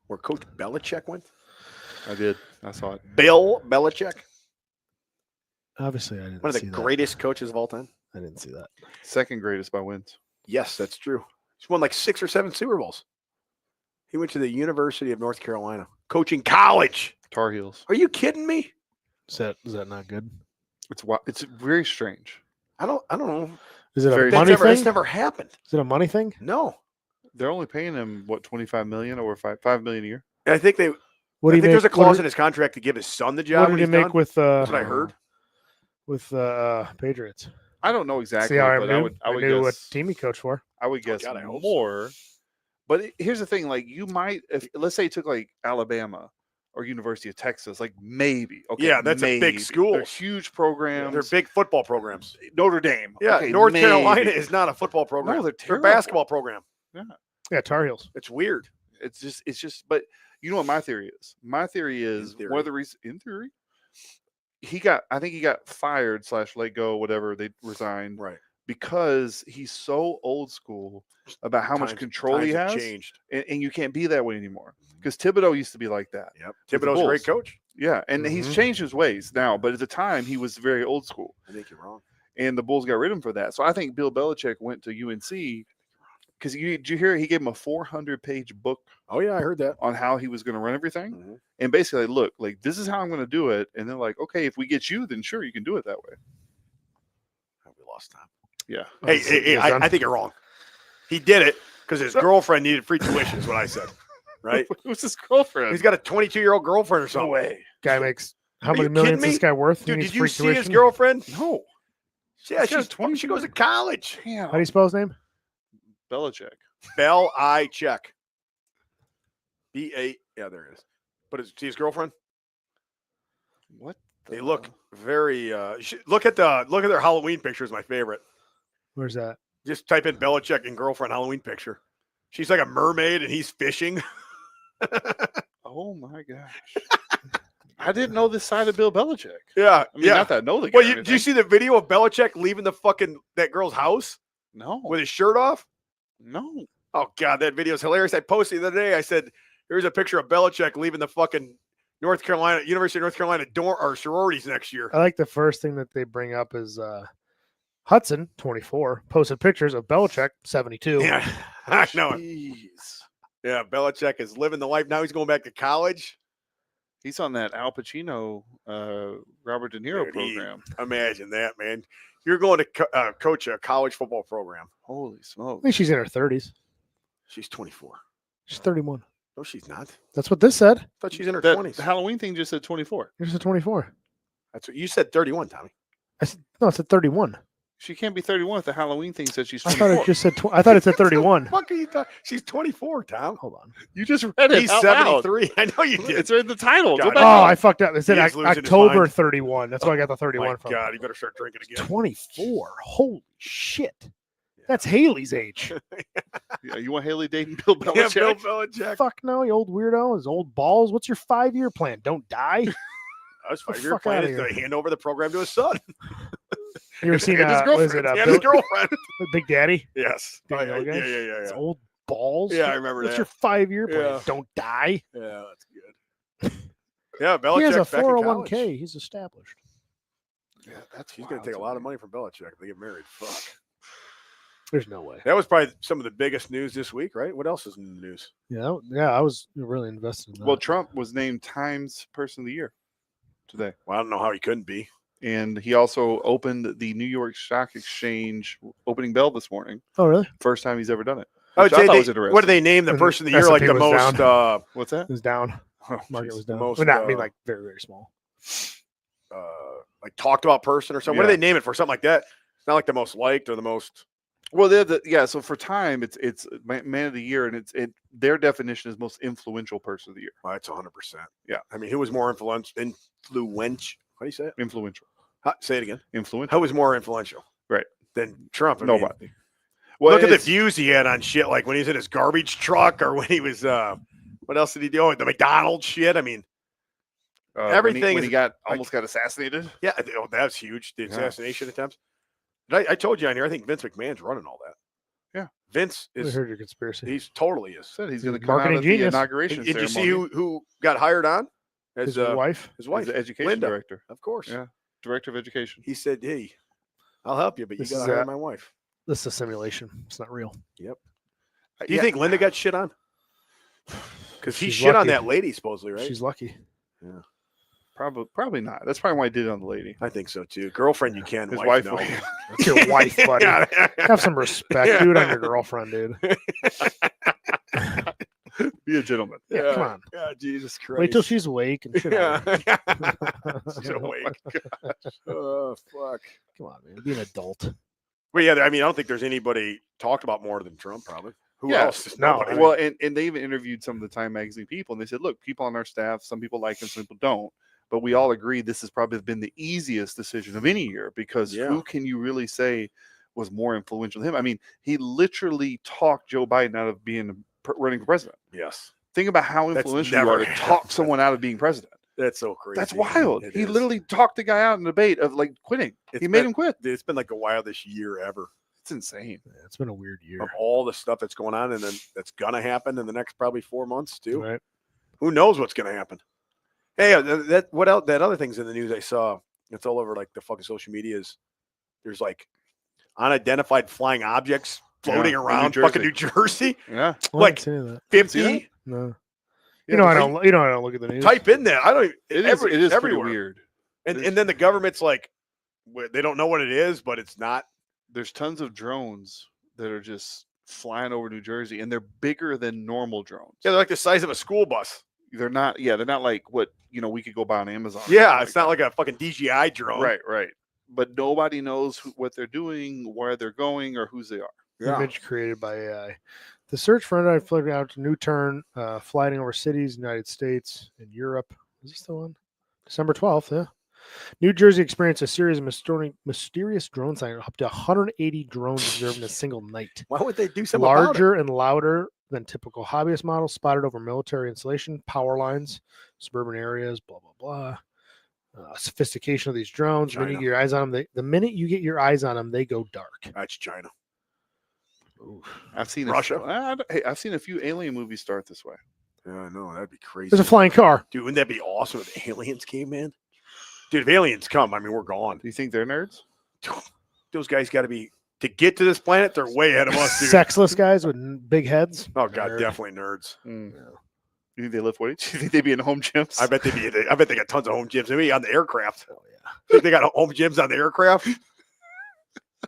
where Coach Belichick went? I did. I saw it. Bill Belichick, Obviously, I didn't. one of the see that. greatest coaches of all time. I didn't see that. Second greatest by wins. Yes, that's true. He's won like 6 or 7 Super Bowls. He went to the University of North Carolina, coaching college. Tar Heels. Are you kidding me? Is that not good? It's very strange. I don't know. Is it a Very- money thing? That's never happened. Is it a money thing? No. They're only paying him what 25 million or $5 million a year. And I think they. What I do think you there's a make? clause in his contract to give his son the job. What when did he he's make done. with? That's what I heard. With Patriots. I don't know exactly, See how I but knew? I would knew what guess team he coached for. I would guess God, I hope so. more. But here's the thing: like you might, if let's say you took like Alabama or University of Texas, like maybe. Okay, Yeah, that's a big maybe. school. They're huge programs. They're big football programs. Notre Dame. Yeah, okay, North maybe. Carolina is not a football program. No, they're a terrible. basketball program. Yeah, Tar Heels. It's weird. It's just. But you know what my theory is? My theory is theory. one of the reasons. In theory, I think he got fired / let go, whatever, they resigned Right. because he's so old school about how much control he times have has, changed. and you can't be that way anymore. Because Thibodeau used to be like that. Yep. with the Thibodeau's a great Bulls. coach. Yeah, and he's Mhm. changed his ways now, but at the time he was very old school, I think you're wrong. and the Bulls got rid of him for that. So I think Bill Belichick went to UNC because did you hear he gave him a 400-page book Oh yeah, I heard that. on how he was going to run everything, Mhm. and basically, look, like this is how I'm going to do it, and they're like, okay, if we get you, then sure, you can do it that way. We lost time. Yeah, Hey, Is it done? I think you're wrong. He did it because his girlfriend needed free tuition. Is what I said. Right? It was his girlfriend. He's got a 22-year-old girlfriend or something. no way. Guy makes how Are many you millions kidding is this me? guy worth? He Dude, needs did you free see his tuition? girlfriend? No, Yeah, He's got she's 20. She goes to college. damn. How do you spell his name? Belichick. Bell I check. B-A. Yeah, there it is. But see his girlfriend? What? They look very. Look at their Halloween picture. Is my favorite. Where's that? Just type in Belichick and girlfriend Halloween picture. She's like a mermaid and he's fishing. Oh my gosh. I didn't know this side of Bill Belichick. Yeah, I mean, yeah. not that I know the guy. Well, or do you anything. see the video of Belichick leaving that girl's house No. with his shirt off? No. Oh God, that video is hilarious. I posted the other day. I said, "Here's a picture of Belichick leaving the fucking University of North Carolina dorm or sororities next year." I like the first thing that they bring up is Hudson, 24, posted pictures of Belichick, 72. Yeah, I know. Jeez. Yeah, Belichick is living the life. Now he's going back to college. He's on that Al Pacino, Robert De Niro Dude, program. Imagine that, man. You're going to coach a college football program. Holy I smoke. think she's in her 30s. She's 24. She's 31. No, she's not. I That's what this said. thought she's in her That 20s. the Halloween thing just said 24. Here's a 24. That's what you said. 31, Tommy. No, it said 31. She can't be 31 if the Halloween thing said she's I 24. thought it just said. I thought it said 31. Fuck are you talking? She's 24, Tom. Hold on. You just read it. He's out loud. 73. I know you did. It's in the title. Go God. back. Oh, up. I fucked up. It said He is losing his October mind. 31. That's why I got the 31 My from. God, you better start drinking again. 24. Holy shit. That's Haley's age. Yeah, you want Haley dating Bill Yeah, Belichick? Bill Belichick. Fuck no, you old weirdo. His old balls. What's your 5-year plan? Don't die. I was the 5 year fuck plan outta is to here. hand over the program to his son. You ever seen And his what is it? girlfriend. And his girlfriend. Big Daddy? Yes. Do you Oh, know yeah, guys? yeah, yeah, His yeah. old balls. Yeah, I remember What's that. your 5-year plan? Yeah. Don't die. Yeah, that's good. Yeah, Belichick He has a back in college. 401k. He's established. Yeah, that's He's going to take a lot of money from Belichick if they get married. Fuck. There's no way. That was probably some of the biggest news this week, right? What else is in the news? Yeah, I was really invested in that. Well, Trump was named Times Person of the Year today. Well, I don't know how he couldn't be. And he also opened the New York Stock Exchange opening bell this morning. Oh, really? First time he's ever done it. I would which say thought they, was interesting. what do they name the And person of the year? Like S&P the was most, down. What's that? It was down. Oh, Market jeez. was the down. most, Well, not, I mean, uh, like very, very small. like talked about person or something. What do Yeah. they name it for? Something like that. It's not like the most liked or the most. Well, so for Time, it's Man of the Year, and their definition is most influential person of the year. Well, that's 100%. Yeah. I mean, who was more influential? How do you say it? Influential. Say it again. Influential. Who was more influential? Right. Than Trump? I mean, Nobody. Well, look at the it's- views he had on shit, like when he was in his garbage truck or when he was. What else did he do? The McDonald's shit. I mean, everything when is- he got almost got assassinated. yeah, that's huge. The Yeah. assassination attempts. And I told you on here. I think Vince McMahon's running all that. Yeah. Vince I is. heard your conspiracy. He's totally is. Said he's He's going a to come out marketing at the genius. inauguration Did you see ceremony. who got hired on as His wife. his He's wife? the education Linda. director, Of course. Yeah. director of education. He said, "Hey, I'll help you, but This you got is to hire a- my wife." This is a simulation. It's not real. Do you think Linda got shit on? Because he She's shit on lucky. that lady, supposedly, right? She's lucky. Probably not. That's probably why I did it on the lady. I think so too. Girlfriend, you can. His wife, wife. no. That's your wife, buddy. Yeah. Have some respect, dude. I'm your girlfriend, dude. Be a gentleman. Yeah, come on. Yeah, Jesus Christ. Wait till she's awake and shit. Yeah. She's You know, awake. Oh fuck. Come on, man. Be an adult. Well, yeah. I mean, I don't think there's anybody talked about more than Trump. Probably. Who Yeah, else? no, Nobody. I Well, and they even interviewed some of the Time Magazine people, and they said, look, people on our staff, some people like him, some people don't. But we all agree this has probably been the easiest decision of any year because Yeah. who can you really say was more influential than him? I mean, he literally talked Joe Biden out of being running for president. Yes, Think about how That's influential you never are to happened. talk someone out of being president. that's so crazy. That's wild. It He is. literally talked the guy out in a debate of like quitting. It's He made been- him quit. It's been like the wildest year ever It's insane. Yeah, it's been a weird year. of all the stuff that's going on, and then that's gonna happen in the next probably 4 months too. Right. Who knows what's gonna happen? Hey, that what else? That other thing's in the news I saw. It's all over like the fucking social medias. There's like unidentified flying objects floating Yeah, in New around fucking New Jersey. Yeah. I Like, haven't seen any of that. 50. No. Yeah, You know I but don't. You know I don't look at the news. Type in that. I don't. It is pretty everywhere. weird. And then the government's like, they don't know what it is, but it's not. There's tons of drones that are just flying over New Jersey, and they're bigger than normal drones. Yeah, they're like the size of a school bus. They're not. Yeah, they're not like what we could go buy on Amazon. or Yeah, something it's not like a fucking DJI drone. Right, right. But nobody knows what they're doing, where they're going, or whose they are. Yeah. Image created by AI. The search for unidentified flight out to new turn, flying over cities, United States and Europe. Is this the one? December 12th, yeah. New Jersey experienced a series of mysterious drone sightings. Up to 180 drones observed in a single night. Why would they do something about it? Larger and louder than typical hobbyist models spotted over military installation, power lines, suburban areas, blah, blah, blah. Sophistication of these drones. The minute you China. get your eyes on them, the minute you get your eyes on them, they go dark. That's China. I've seen Russia. I've seen a few alien movies start this way. Yeah, I know. That'd be crazy. There's a flying car. Dude, wouldn't that be awesome if aliens came in? Dude, if aliens come, I mean, we're gone. Do you think they're nerds? Those guys got to be, to get to this planet, they're way ahead of us, dude. Sexless guys with big heads. Oh, God, Nerd. definitely nerds. You think they lift weights? You think they'd be in home gyms? I bet they got tons of home gyms. Maybe on the aircraft. Oh yeah. Think they got home gyms on the aircraft?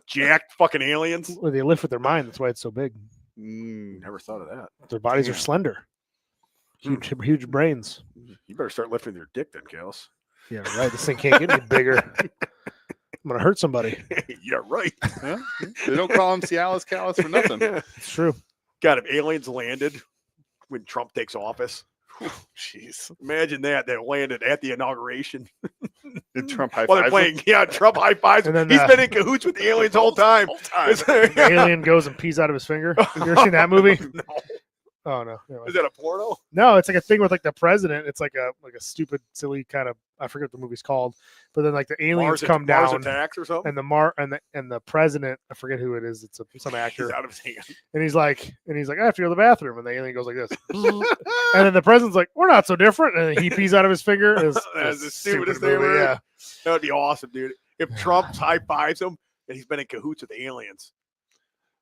Jacked fucking aliens. Well, they lift with their mind. That's why it's so big. Never thought of that. Their bodies are Damn. slender. Huge brains. You better start lifting your dick then, Kels. Yeah, right. This thing can't get any bigger. I'm gonna hurt somebody. Yeah, right. Huh? They don't call him Cialis Callus for nothing. It's true. God, if aliens landed when Trump takes office, Jeez. imagine that. They landed at the inauguration. Did Trump high While they're five? playing, yeah, Trump high fives. And then, He's been in cahoots with the aliens the whole time. The alien goes and pees out of his finger. You ever seen that movie? No. Oh no. Anyway. Is that a porno? No, it's like a thing with like the president. It's like a stupid, silly kind of, I forget what the movie's called. But then like the aliens come Mars down attacks or something? and the president, I forget who it is. It's some actor. He's out of his hand. And he's like, I have to go to the bathroom. And the alien goes like this. And then the president's like, we're not so different. And then he pees out of his finger. It's That's the a stupidest stupid thing movie, ever. yeah. That would be awesome, dude. If Trump high fives him and he's been in cahoots with the aliens.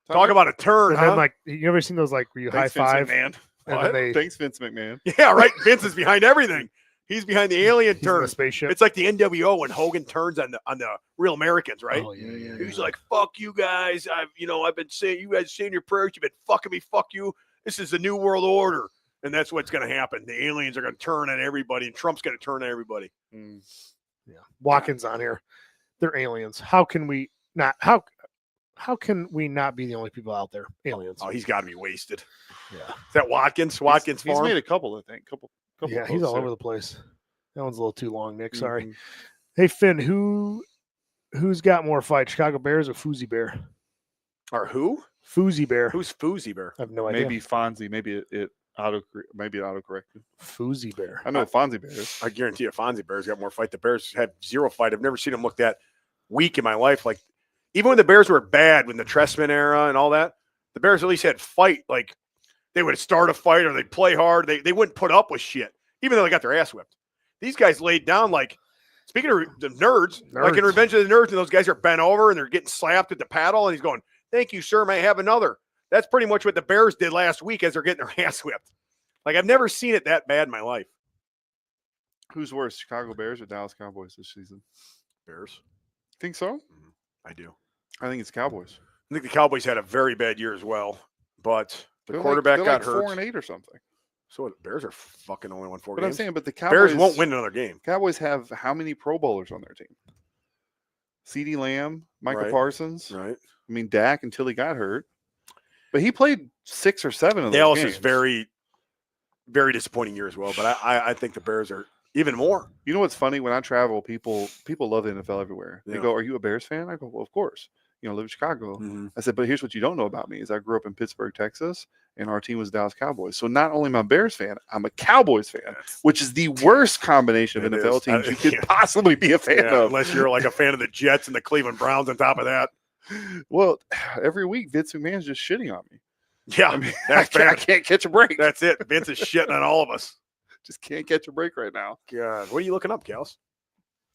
Talk about a turn, And huh? then like, you ever seen those like where you Thanks, high Vince five? McMahon. And What? then they Thanks, Vince McMahon. Yeah, right. Vince is behind everything. He's behind the alien he's in turn. the spaceship. It's like the NWO when Hogan turns on the Real Americans, right? Oh, yeah. He's like, "Fuck you guys! I've been saying you guys saying your prayers. You've been fucking me. Fuck you. This is the new world order." And that's what's going to happen. The aliens are going to turn on everybody, and Trump's going to turn on everybody. Mm. Yeah. Watkins on here. They're aliens. How can we not? How can we not be the only people out there? Aliens. Oh, he's got to be wasted. Yeah. Is that Watkins? Watkins He's farm? made a couple, I think. Couple Yeah, he's posts all there. over the place. That one's a little too long, Nick. Sorry. Mhm. Hey Finn, who's got more fights? Chicago Bears or Fousey Bear? Or who? Fousey Bear. Who's Fousey Bear? I have no idea. Maybe Fonzie. Maybe it autocorrected. Fousey Bear. I know what Fonzie Bear is. I guarantee you, Fonzie Bears got more fight. The Bears have zero fight. I've never seen them look that weak in my life. Like, even when the Bears were bad, when the Trestman era and all that, the Bears at least had fight. Like, they would start a fight or they'd play hard. They wouldn't put up with shit, even though they got their ass whipped. These guys laid down like, speaking of the nerds, like in Nerds. Revenge of the Nerds, and those guys are bent over and they're getting slapped with the paddle, and he's going, "Thank you, sir. May I have another?" That's pretty much what the Bears did last week as they're getting their ass whipped. Like, I've never seen it that bad in my life. Who's worse, Chicago Bears or Dallas Cowboys this season? Bears. Think so? I do. I think it's Cowboys. I think the Cowboys had a very bad year as well, but the They're quarterback they're got like hurt. 4-8 or something. So the Bears are fucking only won 4 But games. I'm saying, but the Cowboys Bears won't win another game. Cowboys have how many Pro Bowlers on their team? CeeDee Lamb, Michael Right. Parsons. Right. I mean, Dak until he got hurt, but he played 6 or 7 of those Dallas games. is very, very disappointing year as well. But I think the Bears are even more. You know what's funny? When I travel, people love the NFL everywhere. They Yeah. go, "Are you a Bears fan?" I go, "Well, of course." I live in Chicago. Mhm. I said, but here's what you don't know about me is I grew up in Pittsburgh, Texas, and our team was Dallas Cowboys. So not only am I a Bears fan, I'm a Cowboys fan, which is the worst combination of It NFL is. teams you could Yeah. possibly be a fan Yeah, of. unless you're like a fan of the Jets and the Cleveland Browns on top of that. Well, every week Vince McMahon's just shitting on me. Yeah, I mean, that's I bad. can't catch a break. That's it. Vince is shitting on all of us. Just can't catch a break right now. God, what are you looking up, Kels?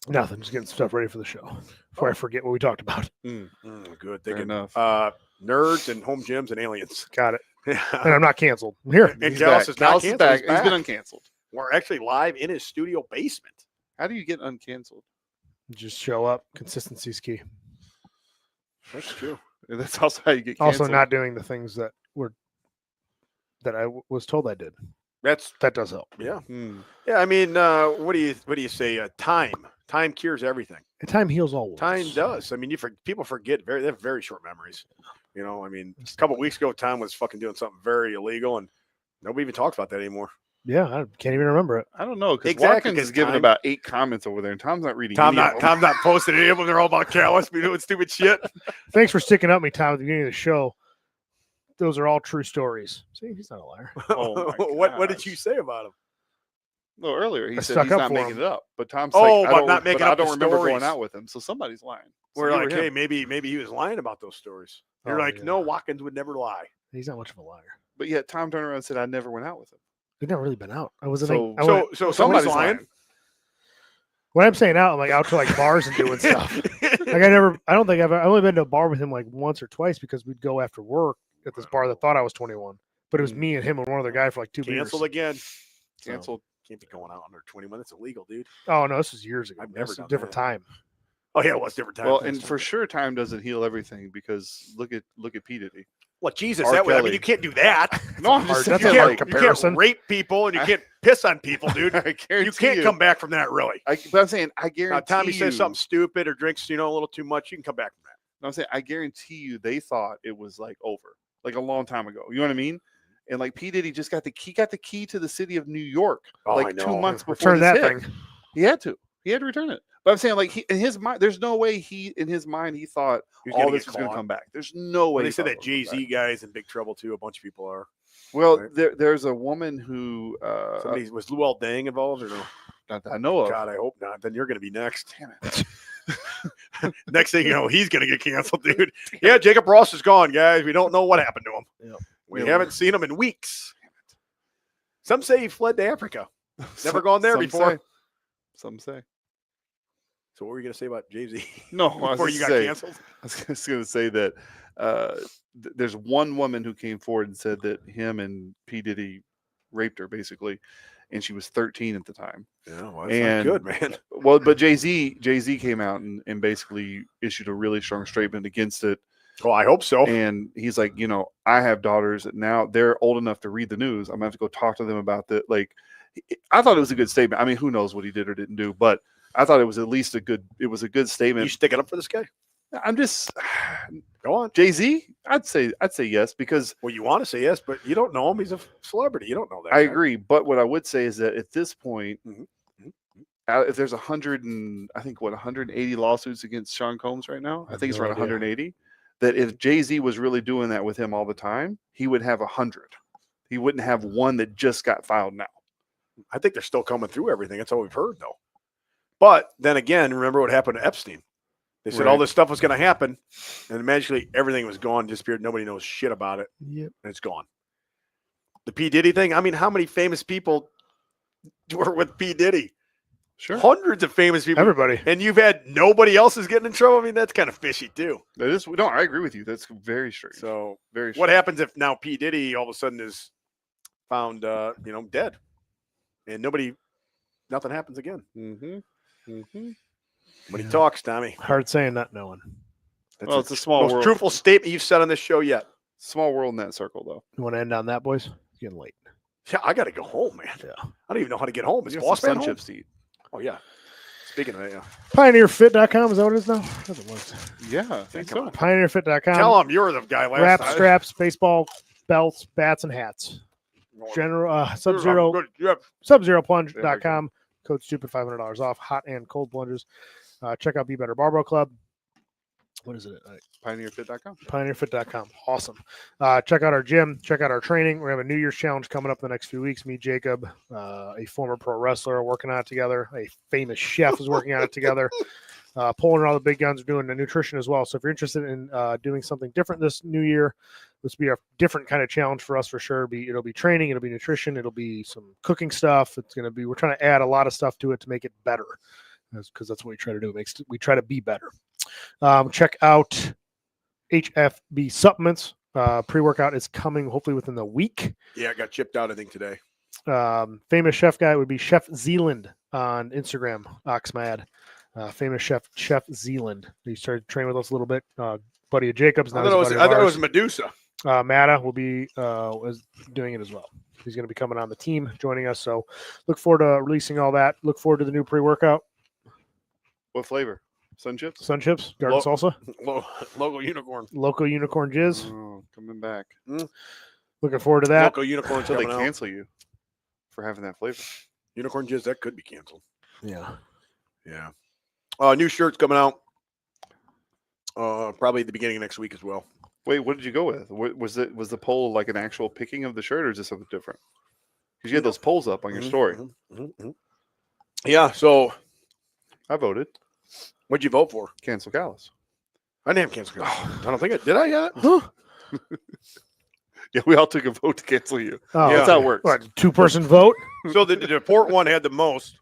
Nothing. Just getting stuff ready for the show before I forget what we talked about. Good. Fair Thinking, enough. nerds and home gyms and aliens. Got it. And Yeah. I'm not canceled. I'm here. And He's Kels back. is not Kels is canceled. back. He's He's been back. uncanceled. We're actually live in his studio basement. How do you get uncanceled? Just show up. Consistency's key. That's true. That's also how you get Also, canceled. not doing the things that I was told I did. That's That does help. yeah. Hmm. Yeah, I mean, what do you say? Time cures everything. And time heals all wounds. Time does. I mean, people forget they have very short memories. I mean, a couple weeks ago, Tom was fucking doing something very illegal, and nobody even talks about that anymore. Yeah, I can't even remember it. I don't know because Exactly, Watkins 'cause has given time- about 8 comments over there, and Tom's not reading. Tom's any of them. not posting any of them. They're all about Callis be doing stupid shit. Thanks for sticking up me, Tom, at the beginning of the show. Those are all true stories. See, he's not a liar. Oh my what did you gosh. say about him? No, earlier he I said stuck he's up not for making him. it up, but Tom's Oh, like, but I don't, not making but I up the don't remember going stories. out with him, so somebody's lying. So We're you like, or hey, him. maybe he was lying about those stories. You're Oh, like, yeah. no, Watkins would never lie. He's not much of a liar. But yet Tom turned around and said, I never went out with him. He's never really been out. I wasn't. So- I went, So Somebody's somebody's lying. when I'm saying out, I'm like out to like bars and doing stuff. Like I don't think I've only been to a bar with him like once or twice because we'd go after work at this bar that thought I was 21, but it was me and him and one other guy for like 2 beers. Canceled again. Canceled. Can't be going out under 21. That's illegal, dude. Oh no, this was years ago. I've man. never This is a done different that. time. Oh yeah, it was different time. Well, and for sure, time doesn't heal everything because look at P Diddy. well, Jesus, R. that way. I mean, Kelly. you can't do that. No, I'm hard- just that's You a saying, hard can't, like, you comparison. can't rape people and you can't piss on people, dude. I guarantee You can't come back from that, really. But I'm saying, I Now, guarantee Tommy you. says something stupid or drinks, a little too much, you can come back from that. No, I'm saying, I guarantee you, they thought it was like over, like a long time ago. You know what I mean? And like P Diddy just got the key to the city of New York, Oh, I like 2 know. months before Return this that hit. thing. He had to return it. But I'm saying, like, in his mind, there's no way in his mind he thought He was all gonna this get was going to caught. come back. There's no way. Well, they he said thought that it was gonna Jay-Z guy's in big trouble, too. A bunch of people are. come back. Well, right? there's a woman who Was Luol Deng involved or no? not that I know of. God, I hope not. Then you're going to be next. Damn it. Next thing you know, he's going to get canceled, dude. Yeah, Jacob Ross is gone, guys. We don't know what happened to him. Yep. We Yeah. haven't seen him in weeks. Some say he fled to Africa. Never gone there Some before. say. Some say. So what were you going to say about Jay-Z No, I was before you just got say- canceled? I was just going to say that there's one woman who came forward and said that him and P Diddy raped her, basically, and she was 13 at the time. Yeah, well, that's And- not good, man. Well, but Jay-Z came out and basically issued a really strong statement against it. Well, I hope so. And he's like, I have daughters that now they're old enough to read the news. I'm gonna have to go talk to them about that. Like, I thought it was a good statement. I mean, who knows what he did or didn't do, but I thought it was at least a good You statement. sticking up for this guy? I'm just Go on. Jay-Z. I'd say yes, because Well, you want to say yes, but you don't know him. He's a celebrity. You don't know that. I guy. agree. But what I would say is that at this point, Mhm. Mhm. if there's 180 lawsuits against Sean Combs right now, I think it's no around idea. 180. That if Jay-Z was really doing that with him all the time, he would have 100. He wouldn't have one that just got filed now. I think they're still coming through everything. That's all we've heard, though. But then again, remember what happened to Epstein? They said all Right. this stuff was going to happen, and magically everything was gone, disappeared. Nobody knows shit about it, Yep. and it's gone. The P. Diddy thing. I mean, how many famous people were with P. Diddy? Sure. Hundreds of famous people. Everybody. And you've had nobody else is getting in trouble. I mean, that's kind of fishy too. That is, no, I agree with you. That's very strange. So Very what strange. happens if now P. Diddy all of a sudden is found, dead, and nothing happens again Mm-hmm. Mm-hmm. when he Yeah. talks, Tommy? Hard saying, not knowing. That's Well, the it's a small most world. truthful statement you've said on this show yet. Small world in that circle, though. You want to end on that, boys? It's getting late. Yeah, I got to go home, man. Yeah. I don't even know how to get home. Is You got Boss some Man sun home? chips to eat. Oh yeah. Speaking of that, yeah. PioneerFit.com, is that what it is now? That's what it was. Yeah, I think come so. on. PioneerFit.com. Tell him you're the guy last Wrap time. straps, baseball belts, bats, and hats. General Sub-Zero Plunge.com. Code stupid $500 off hot and cold plunges. Check out Be Better Barbell Club. what is it? PioneerFit.com. PioneerFit.com. Awesome. Check out our gym. Check out our training. We have a New Year's challenge coming up in the next few weeks. Me, Jacob, a former pro wrestler, are working on it together. A famous chef is working on it together. Pulling and all the big guns are doing the nutrition as well. So if you're interested in doing something different this new year, this will be a different kind of challenge for us for sure. It'll be training, it'll be nutrition, it'll be some cooking stuff. We're trying to add a lot of stuff to it to make it better, because that's what we try to do. We try to be better. Check out HFB supplements. Pre-workout is coming hopefully within the week. Yeah, it got chipped out, I think, today. Famous chef guy would be Chef Zealand on Instagram, Oxmad. Famous chef Zealand. He started training with us a little bit. Buddy of Jacob's. I thought it was Medusa. Matta will be was doing it as well. He's going to be coming on the team, joining us. So look forward to releasing all that. Look forward to the new pre-workout. What flavor? Sun chips? Sun chips, garden salsa, Logo unicorn. local unicorn jizz. Oh, coming back. Looking forward to that. Logo unicorn Until they coming out. cancel you for having that flavor. Unicorn jizz, that could be canceled. Yeah. Yeah. New shirts coming out. Probably at the beginning of next week as well. Wait, what did you go with? Was the poll like an actual picking of the shirt, or is it something different? Because you had those polls up on your story. Yeah. So, I voted. what'd you vote for? Cancel Callis. I didn't cancel. I don't think it did. I yet? Yeah, we all took a vote to cancel you. Oh, Yeah. That's how it works. What, 2-person vote? So the deport one had the most.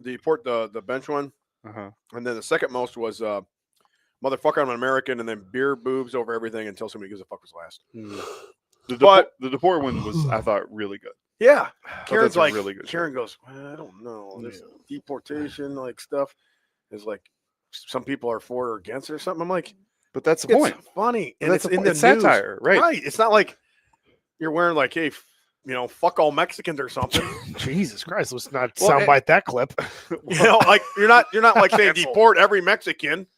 The deport the bench one, Uh-huh. and then the second most was motherfucker, I'm an American, and then beer boobs over everything until somebody gives a fuck was last. The But- deport one was, I thought, really good. Yeah. Karen's Karen's like, really good. Karen goes, well, I don't know. This deportation like stuff is like some people are for or against it or something. I'm like, But that's the it's point. funny. And That's it's the in point. the It's news. satire, right? Right. It's not like you're wearing like, hey, fuck all Mexicans or something. Jesus Christ, let's not Well, soundbite that clip. Like you're not like saying Cancel. deport every Mexican.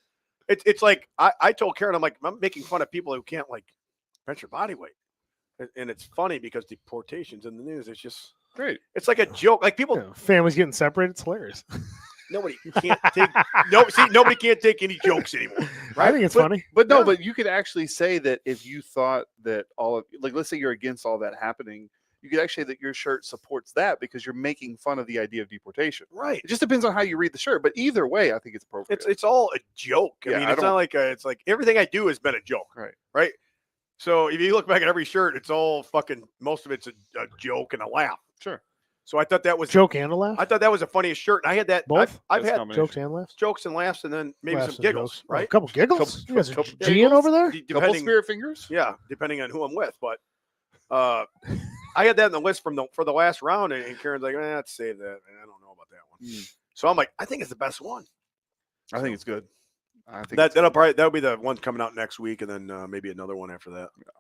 It's like I told Karen, I'm like, I'm making fun of people who can't like bench their body weight. And it's funny because deportation's in the news. It's just Great. it's like a joke. Like people Families getting separated. It's hilarious. nobody can't take nobody can't take any jokes anymore. I think it's funny. But no, Yeah. but you could actually say that if you thought that all of, like, let's say you're against all that happening, you could actually say that your shirt supports that because you're making fun of the idea of deportation. Right. It just depends on how you read the shirt. But either way, I think it's appropriate. It's all a joke. I Yeah, mean, I it's don't- not like it's like everything I do has been a joke. Right. Right. So if you look back at every shirt, it's all fucking most of it's a joke and a laugh. Sure. So I thought that was Joke and a laugh. I thought that was the funniest shirt. And I had that Both? I've That's had combination. Jokes and laughs. jokes and laughs and then maybe Laughs some and giggles, jokes. Oh, right? a couple giggles. Couple- You guys are couple G'ing giggles. over there. De- Couple depending, spirit fingers. yeah, depending on who I'm with. But I had that in the list for the last round, and Karen's like, let's save that. I don't know about that one. So I'm like, I think it's the best one. I think it's good. I think That'll be the one coming out next week, and then maybe another one after that. Yeah.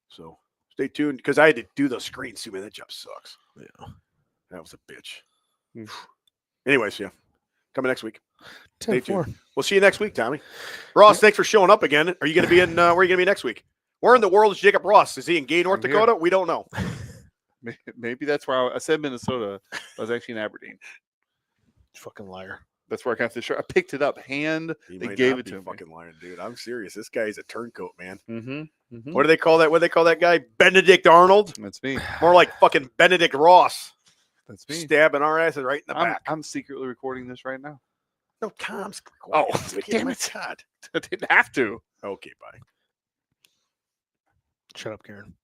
So stay tuned because I had to do those screens too, man. That job sucks. Yeah. That was a bitch. Anyways, yeah, coming next week. Stay 10-4. tuned. We'll see you next week, Tommy. Ross, thanks for showing up again. Are you going to be in? Where are you going to be next week? Where in the world is Jacob Ross? Is he in Gay, North I'm here. Dakota? We don't know. maybe that's where I said Minnesota. I was actually in Aberdeen. Fucking liar. That's where I got the shirt. I picked it up hand. He They might gave not it be to me. fucking lying, dude. I'm serious. This guy's a turncoat, man. Mm-hmm. What do they call that? What do they call that guy? Benedict Arnold? That's me. More like fucking Benedict Ross. That's me. Stabbing our asses right in the back. I'm secretly recording this right now. No, Tom's. Oh, damn damn it. God. I didn't have to. Okay, bye. Shut up, Karen.